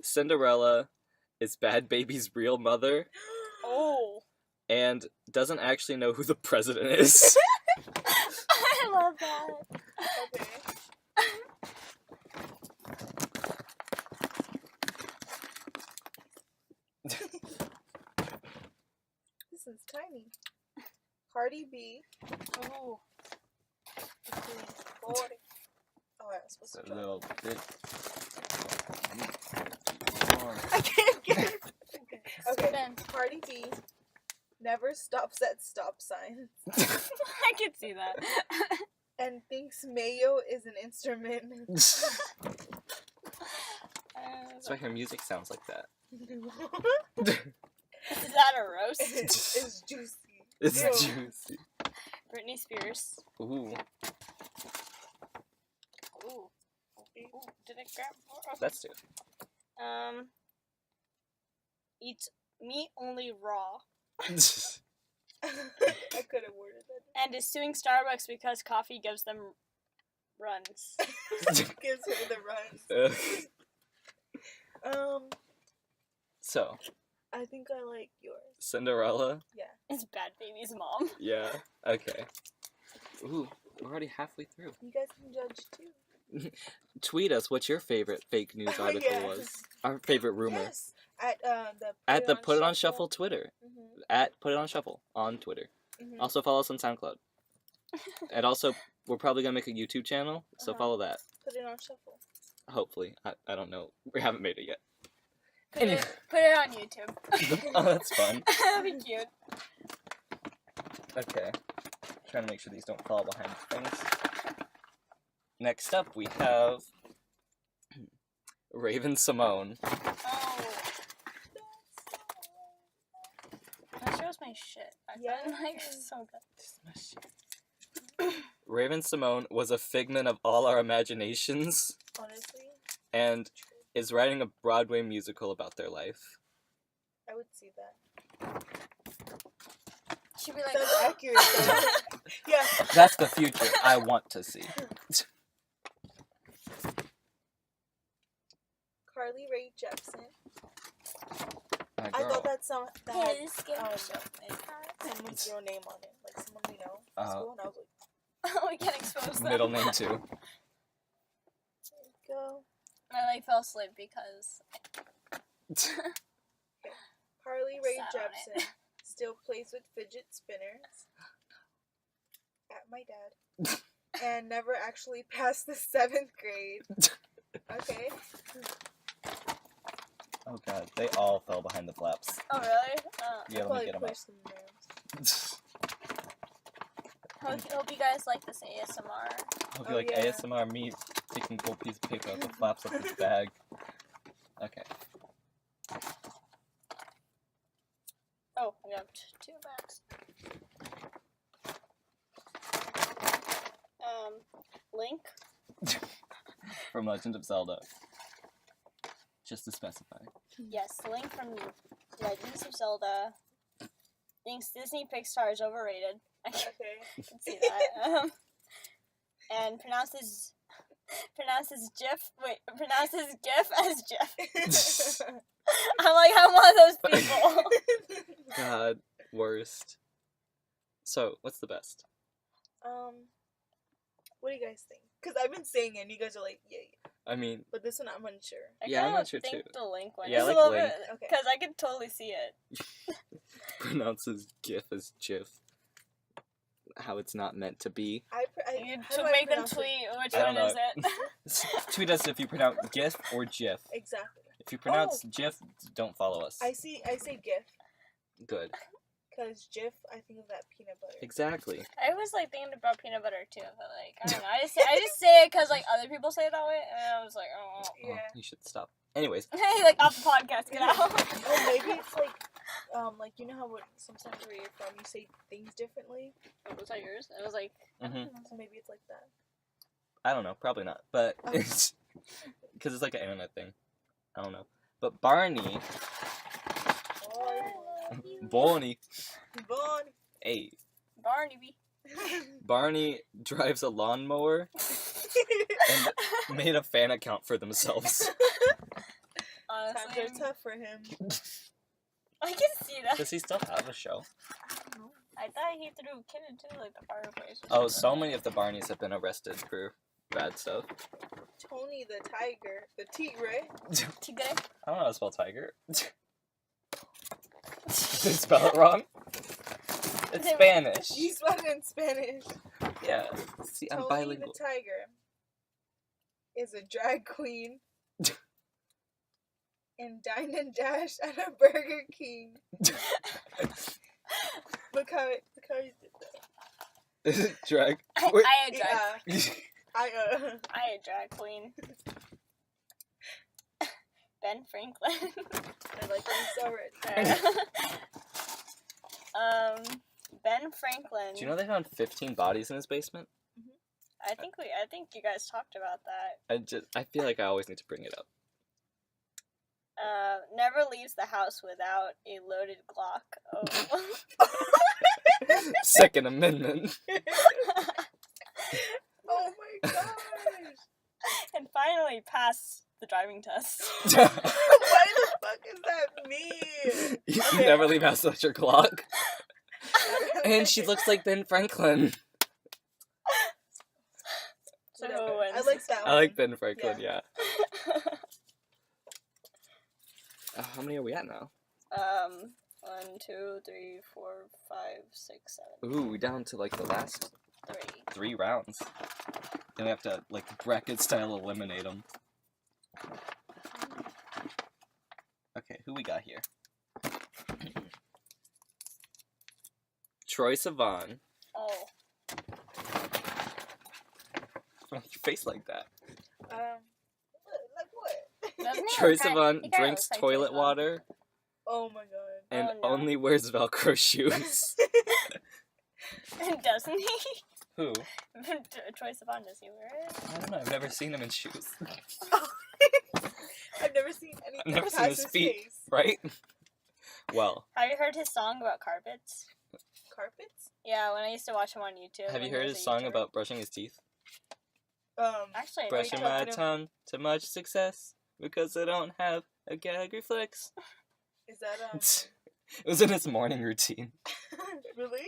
Cinderella is Bad Baby's real mother. Oh. And doesn't actually know who the president is. I love that. Okay. This is tiny. Cardi B. Oh. Oh, I was supposed to A little bit. I can't get it. Okay. Then. Cardi B never stops at stop signs. I can see that. And thinks mayo is an instrument. That's why her music sounds like that. Is that a roast? It's juicy. It's Ew. juicy. Britney Spears. Ooh. Ooh. Did I grab more? Okay. That's two. Eats meat only raw. I could have worded that. And is suing Starbucks because coffee gives them runs. Gives her the runs. So. I think I like yours. Cinderella? Yeah. It's Bad Baby's mom. Yeah. Okay. Ooh, we're already halfway through. You guys can judge too. Tweet us what your favorite fake news article was. Our favorite rumor. Yes. At the Put It On Shuffle Twitter. Mm-hmm. At Put It On Shuffle on Twitter. Mm-hmm. Also follow us on SoundCloud. And also, we're probably going to make a YouTube channel, so follow that. Put It On Shuffle. Hopefully. I don't know. We haven't made it yet. Put it on YouTube. Oh, that's fun. That'd be cute. Okay. Trying to make sure these don't fall behind things. Next up, we have Raven Simone. Oh. That shows my shit. I find like so good. Raven Simone was a figment of all our imaginations. Honestly. And is writing a Broadway musical about their life. I would see that. She'd be like, that's accurate. Yeah. That's the future I want to see. Carly Rae Jepsen. My I girl. thought that song that had someone's real name on it, like someone we know in school, and I was like, we can expose them. Middle name too. there you go. I like fell asleep because Carly Rae Sat on it. Jepsen still plays with fidget spinners at my dad and never actually passed the 7th grade. Okay. Oh god, they all fell behind the flaps. Oh really? Yeah, let me get them up. Hope you guys like this ASMR. Hope you like ASMR me taking a cool piece of paper out the flaps of this bag. Okay. Oh, I got 2 bags. Link. From Legend of Zelda. Just to specify. Yes, Link from Legends of Zelda thinks Disney Pixar is overrated. I can see that. And pronounces GIF as Jeff. I'm one of those people. God, worst. So, what's the best? What do you guys think? Because I've been saying it and you guys are like, yeah. I mean... But this one I'm unsure. I'm unsure too. I think the Link one Yeah, is I a like little Link. bit... Because I can totally see it. Pronounces GIF as GIF. How it's not meant to be. You should make them tweet which one is it. Tweet us if you pronounce GIF or GIF. Exactly. If you pronounce GIF, don't follow us. I say GIF. Good. Because GIF, I think of that peanut butter. Exactly. I was like thinking about peanut butter too, but like I don't know. I just say it because like other people say it that way, and I was like, oh. Yeah. You should stop. Anyways. Hey, like off the podcast, get out. Oh, maybe it's like you know how sometimes where you're from, you say things differently. Was that yours? It was like. So maybe it's like that. I don't know. Probably not. But it's because it's like an internet thing. I don't know. But Barney. Barney. Hey. Barney drives a lawnmower and made a fan account for themselves. Honestly, times are tough for him. I can see that. Does he still have a show? I thought he threw a kid into like the fireplace. Oh, so many of the Barneys have been arrested for bad stuff. Tony the tiger, the tigre. Tigre. I don't know how to spell tiger. Did they spell it wrong? It's Spanish. You spelled it in Spanish. Yeah. See, I'm bilingual. Tony the tiger is a drag queen and dine and dash at a Burger King. Look how he did that. Is it drag? I a drag. I a drag queen. Ben Franklin. I like this already. Ben Franklin. Do you know they found 15 bodies in his basement? I think you guys talked about that. I feel like I always need to bring it up. Never leaves the house without a loaded Glock. Oh. Second Amendment. Oh my gosh. And finally passed the driving test. Why the fuck is that mean? You never leave house without your Glock. And she looks like Ben Franklin. So I like that one. I like Ben Franklin, yeah. How many are we at now? 1, 2, 3, 4, 5, 6, 7. Ooh, we down to like the last 3 rounds. Then we have to like bracket style eliminate them. Okay, who we got here? Troye Sivan. Oh. Your face like that. Like what? Troye Sivan drinks toilet water. Oh my god. And only wears Velcro shoes. Doesn't he? Who? Troye Sivan, does he wear it? I don't know, I've never seen him in shoes. I've never seen anything. I've never seen his feet, face. right? Well. Have you heard his song about carpets? Carpets? Yeah, when I used to watch him on YouTube. Have you heard his song about brushing his teeth? Actually, brushing my tongue to much success because I don't have a gag reflex. Is that It was in his morning routine. Really?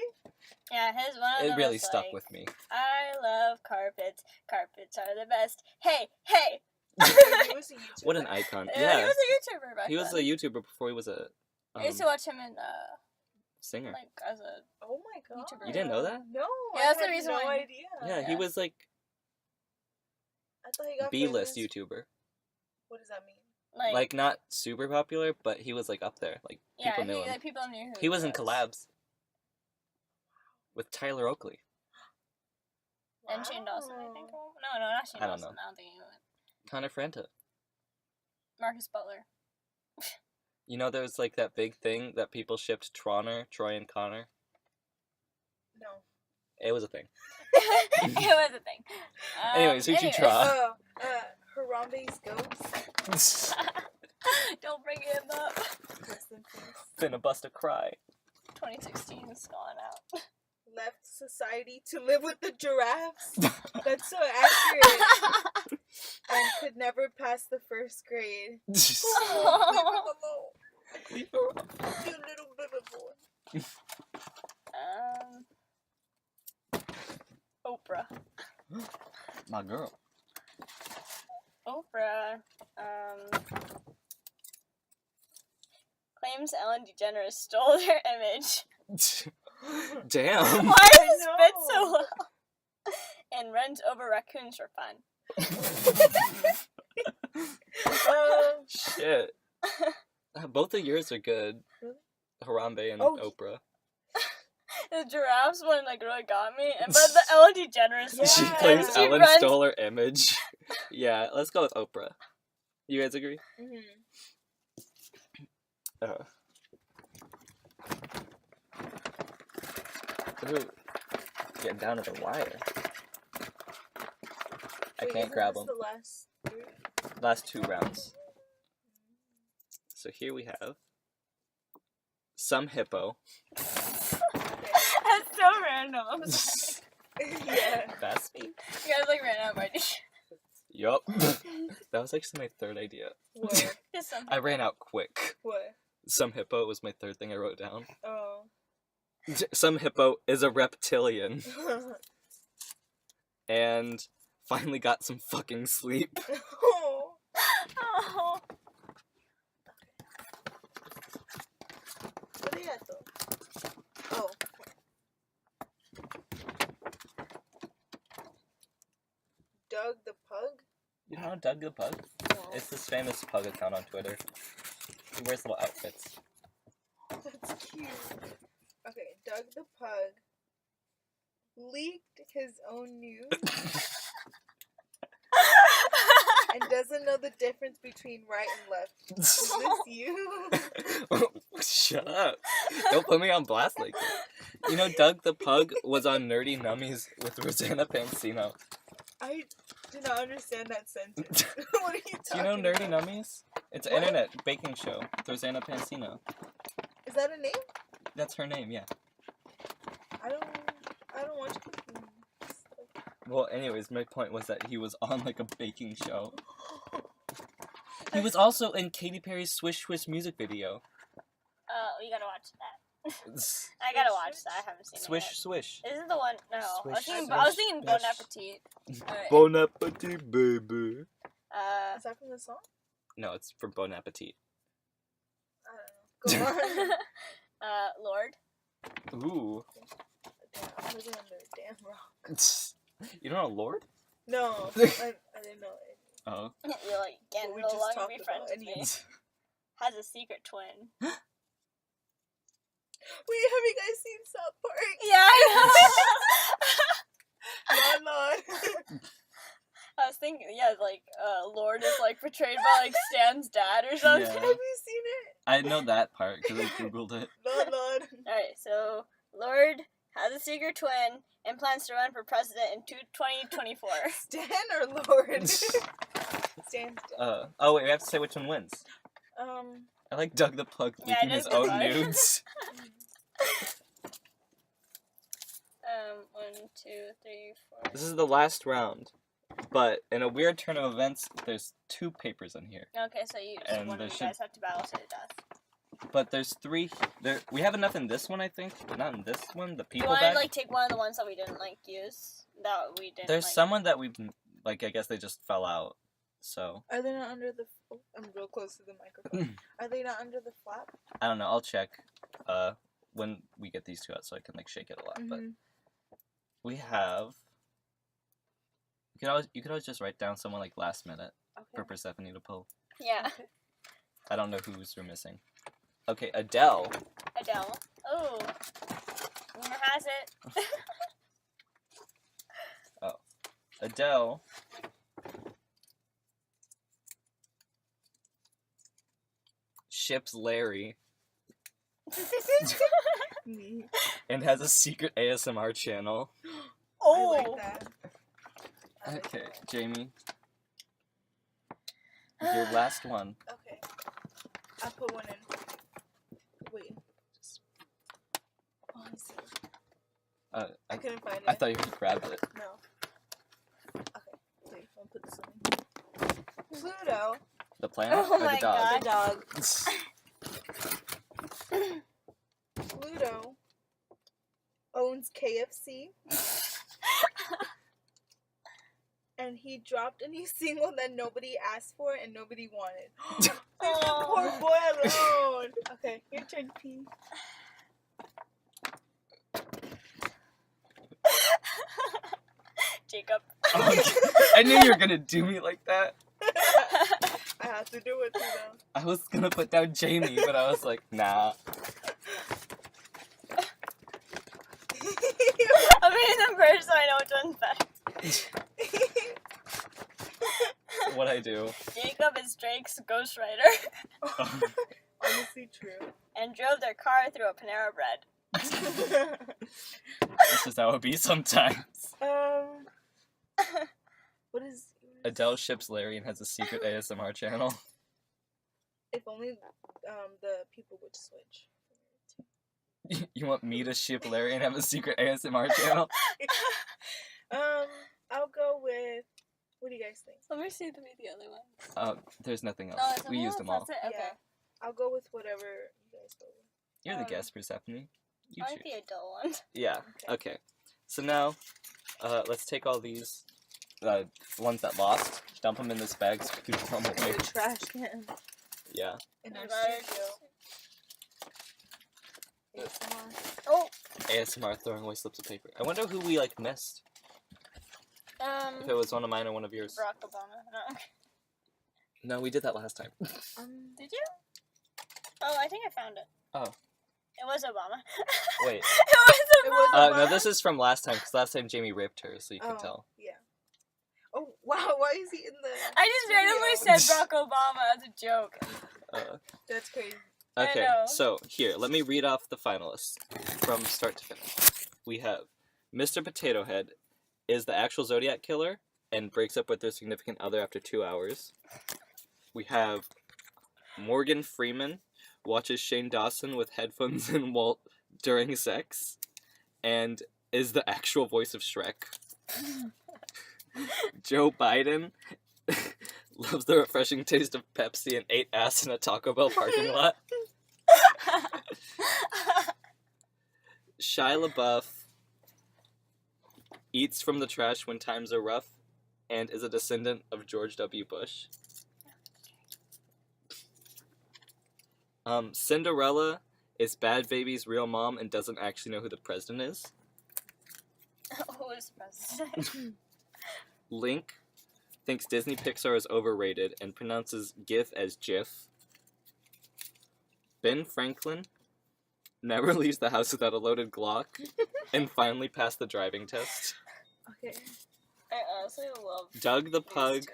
Yeah, his one of them. It really was stuck like, with me. I love carpets. Carpets are the best. Hey, hey. He was a YouTuber. What an icon. Yeah, Yeah. he was a YouTuber back He was a then. YouTuber before he was a I used to watch him in singer. like as a Oh my god. YouTuber. You didn't know that? No. Yeah, I that's the had reason no why. idea. Yeah, he Yeah. was like I thought he got B-list famous. YouTuber. What does that mean? Like not super popular, but he was like up there. Like yeah, people knew him. like, people knew who He was in collabs with Tyler Oakley. And Shane Dawson, I think. No, not Shane I don't Dawson. know. I don't think he went. Connor Franta. Marcus Butler. You know, there was like that big thing that people shipped Troy and Connor. No. It was a thing. It was a thing. Anyways, who'd you try? Harambe's ghost. Don't bring him up. Rest in peace. Finna bust a cry. 2016 is gone out. Left society to live with the giraffes. That's so accurate. And could never pass the first grade. Oh, leave him alone. You little baby boy. Oprah. My girl. Oprah claims Ellen DeGeneres stole their image. Damn. Why does it spit so well? And runs over raccoons for fun. Shit. Both of yours are good. Harambe and Oprah. The giraffes one like really got me, but the Ellen DeGeneres one. She claims Ellen stole her image. Yeah, let's go with Oprah. You guys agree? Ooh. Getting down to the wire. I can't grab them. The Last 2 rounds. So here we have some hippo. That's so random. I'm sorry. Yeah. That's me. You guys like ran out of ideas. Yup. That was actually my 3rd idea. What? I ran out quick. What? Some hippo was my 3rd thing I wrote down. Oh. Some hippo is a reptilian. And finally got some fucking sleep. Oh. Oh. What are you at though? Oh. Doug the Pug? You know Doug the Pug? No. It's this famous pug account on Twitter. He wears little outfits. That's cute. Okay, Doug the Pug leaked his own news and doesn't know the difference between right and left. Is this you? Shut up. Don't put me on blast like that. You know Doug the Pug was on Nerdy Nummies with Rosanna Pansino. I do not understand that sentence. What are you talking Do you know Nerdy about? Nummies? It's an internet baking show with Rosanna Pansino. Is that a name? That's her name, yeah. I don't watch cooking. Well, anyways, my point was that he was on like a baking show. He was also in Katy Perry's Swish Swish music video. You gotta watch that. I gotta watch that. I haven't seen Swish it yet. Swish. Is it the one? No. Swish, I was thinking Bon swish. Appetit. Alright. Bon appetit, baby. Is that from the song? No, it's from Bon Appetit. I don't know. Go on. Lord. Ooh. Damn, I'm living under a damn rock. You don't know Lord? No, I didn't know it. Oh. You're like, can What we no just longer talked be about friends with me. anyways. Has a secret twin. Wait, have you guys seen South Park? Yeah, I know. Lord. I was thinking, yeah, like, Lord is, like, portrayed by, like, Stan's dad or something. Yeah. Have you seen it? I know that part because I googled it. Lord. Alright, so, Lord has a secret twin and plans to run for president in 2024. Stan or Lord? Stan's dad. Oh wait, we have to say which one wins. I like Doug the Pug Yeah, leaking Doug his the own Pug. nudes. 1, 2, 3, 4. This is the last round, but in a weird turn of events, there's 2 papers in here. Okay, so And one there of you should- guys have to battle to the death. But there's 3. We have enough in this one, I think, but not in this one. The You people want to, bag. like, take one of the ones that we didn't, like, use? That we didn't, There's like... someone that we've like. I guess they just fell out. So. Are they not under the... Oh, I'm real close to the microphone. Are they not under the flap? I don't know. I'll check when we get these two out so I can, like, shake it a lot. But we have... You could always just write down someone, like, last minute for Persephone to pull. Yeah. Okay. I don't know who's we're missing. Okay, Adele. Adele. Oh. Rumor has it. Oh. Adele. Ships Larry. And has a secret ASMR channel. Oh. I like that. Okay, Jayme. Your last one. Okay. I'll put one in. Wait. Oh, let's see. I couldn't find it. I thought you just grabbed it. No. Okay. Wait, I'll put this one in. Pluto. The planet or the dog? The dog. Pluto owns KFC. And he dropped a new single that nobody asked for and nobody wanted. Leave that poor boy alone. Okay, your turn, P. Jacob. I knew you were gonna do me like that. I have to do it to them. I was gonna put down Jayme, but I was like, nah. I'm being the person so I know which one's best. What I do. Jacob is Drake's ghostwriter. Honestly true. And drove their car through a Panera Bread. This is how it be sometimes. What is... Adele ships Larry and has a secret ASMR channel. If only the people would switch. You want me to ship Larry and have a secret ASMR channel? I'll go with... What do you guys think? Let me see the other one. There's nothing else. No, We used them all. That's it? Okay. Yeah. I'll go with whatever you guys go with. You're the guest, Persephone. You I like choose. the adult one. Yeah. Okay. So now, let's take all these ones that lost, dump them in this bag so we can throw them away. The trash can. Yeah. In our Right. studio. ASMR. Oh. ASMR throwing away slips of paper. I wonder who we like missed. If it was one of mine or one of yours. Barack Obama. No. No, we did that last time. Did you? Oh, I think I found it. Oh. It was Obama. Wait. It was Obama. No, this is from last time, because last time Jayme ripped her, so you can tell. Yeah. Oh, wow, why is he in the... I just randomly said Barack Obama as a joke. That's crazy. Okay, so here, let me read off the finalists from start to finish. We have Mr. Potato Head is the actual Zodiac killer and breaks up with their significant other after 2 hours. We have Morgan Freeman watches Shane Dawson with headphones in Walt during sex and is the actual voice of Shrek. Joe Biden loves the refreshing taste of Pepsi and ate ass in a Taco Bell parking lot. Shia LaBeouf eats from the trash when times are rough and is a descendant of George W. Bush. Cinderella is Bad Baby's real mom and doesn't actually know who the president is. Who is president? Link thinks Disney Pixar is overrated and pronounces GIF as GIF. Ben Franklin never leaves the house without a loaded Glock and finally passed the driving test. Okay. I honestly love Doug the Pug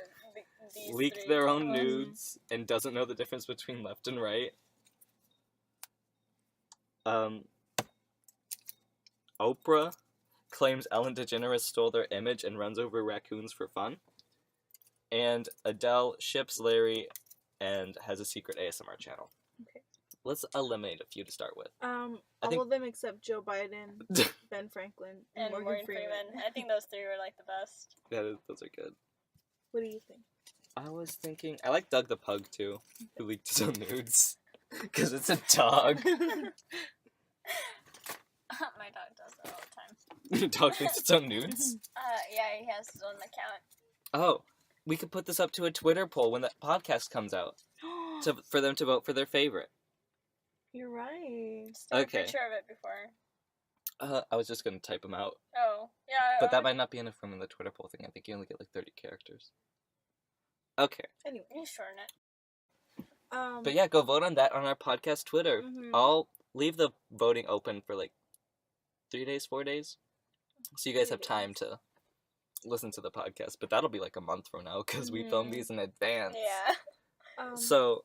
these leaked three. their own nudes and doesn't know the difference between left and right. Oprah claims Ellen DeGeneres stole their image and runs over raccoons for fun. And Adele ships Larry and has a secret ASMR channel. Okay. Let's eliminate a few to start with. All think- of them except Joe Biden, Ben Franklin, and Morgan Freeman. I think those three were like the best. Yeah, those are good. What do you think? I was thinking, I like Doug the Pug too, who leaked his own nudes. Because it's a dog. My dog does that all the time. Your dog thinks its own nudes? Yeah, he has his own account. Oh, we could put this up to a Twitter poll when the podcast comes out for them to vote for their favorite. You're right. Just take a picture of it before. I was just gonna type them out. Oh, yeah. But that might not be enough room in the Twitter poll thing. I think you only get like 30 characters. Okay. Anyway, you shorten it. But yeah, go vote on that on our podcast Twitter. I'll leave the voting open for like 3 days, 4 days, so you guys have time to listen to the podcast. But that'll be like a month from now because we film these in advance. Yeah. So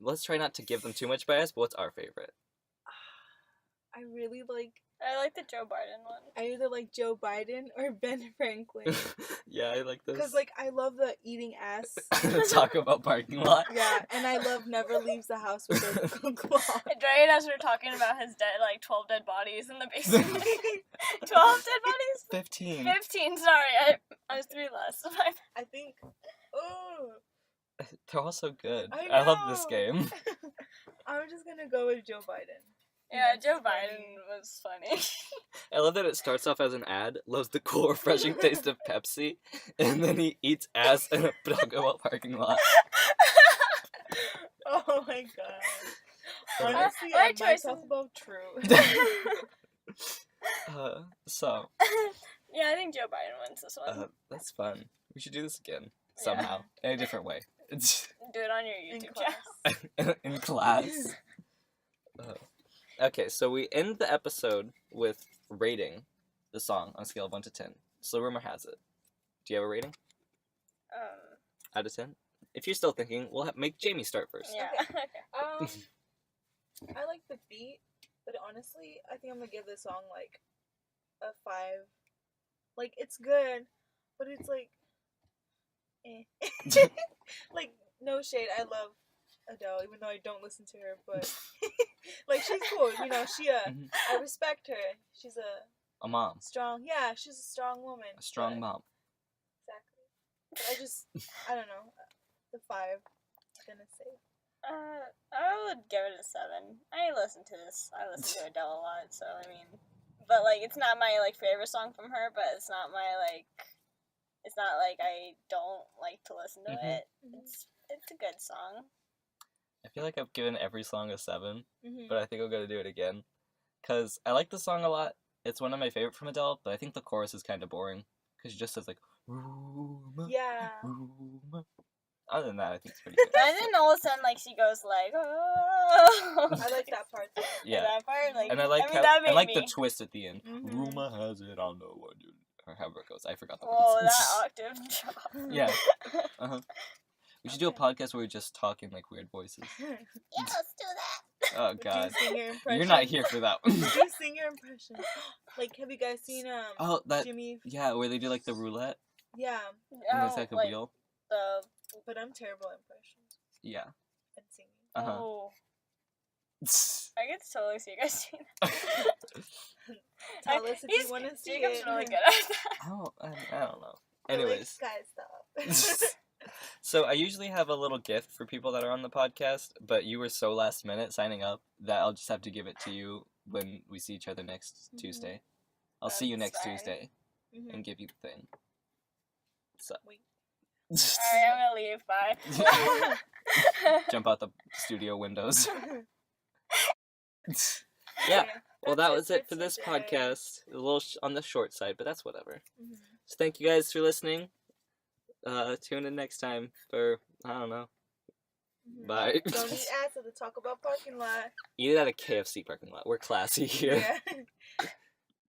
let's try not to give them too much bias. But what's our favorite? I really like. I like the Joe Biden one. I either like Joe Biden or Ben Franklin. Yeah, I like those. Because, like, I love the eating ass. Talk about parking lot. Yeah, and I love never leaves the house with a claw. Dre and us were talking about his 12 dead bodies in the basement. 12 dead bodies? 15. 15, sorry. I was 3 less. I think. Oh. They're all so good. I love this game. I'm just gonna go with Joe Biden. Yeah, Joe Biden was funny. I love that it starts off as an ad, loves the cool, refreshing taste of Pepsi, and then he eats ass in a Taco parking lot. Oh my god. Honestly, my I might choice talk is- about true. So, Yeah, I think Joe Biden wins this one. that's fun. We should do this again, somehow, in a different way. Do it on your YouTube channel. In class. Okay, so we end the episode with rating the song on a scale of 1 to 10. So rumor has it. Do you have a rating? Out of 10? If you're still thinking, we'll make Jayme start first. Yeah. Okay. I like the beat, but honestly, I think I'm gonna give this song like a 5. Like, it's good, but it's like, like, no shade. I love Adele, even though I don't listen to her, but like, she's cool. You know, I respect her. She's a mom. Strong. Yeah, she's a strong woman. A strong mom. Exactly. But I don't know. The 5. I'm gonna say. I would give it a 7. I listen to Adele a lot, so I mean, but like, it's not my like favorite song from her, but it's not my like, it's not like I don't like to listen to it. It's a good song. I feel like I've given every song a 7, but I think I'm gonna do it again, cause I like the song a lot. It's one of my favorite from Adele, but I think the chorus is kind of boring, cause she just says like, rumor, yeah. rumor. Other than that, I think it's pretty good. And then all of a sudden, like, she goes like, oh. I like that part. Yeah. That part, like, and I like the twist at the end. Rumor has it, I don't know what you, or however it goes. I forgot the words. Oh, that octave drop. Yeah. We should do a podcast where we just talk in like weird voices. Yeah, let's do that. Oh god. Do you sing your impression? You're not here for that one. Do you sing your impression? Like, have you guys seen that Jimmy? Yeah, where they do like the roulette. Yeah. And it's like a wheel. But I'm terrible at impressions. Yeah. And singing. Oh. I get to totally see you guys doing that. Tell us if you want to see Jacob's it. really good at that. I don't know. Anyways. Guys, stop. So I usually have a little gift for people that are on the podcast, but you were so last minute signing up that I'll just have to give it to you when we see each other next Tuesday. I'll see you next Tuesday and give you the thing. So. Wait. Alright, I'm gonna leave. Bye. Jump out the studio windows. Yeah. Well, that was it for this podcast. A little on the short side, but that's whatever. So thank you guys for listening. Tune in next time for, I don't know. Bye. Don't eat ass at the Taco Bell parking lot. Eat it at a KFC parking lot. We're classy here. Yeah.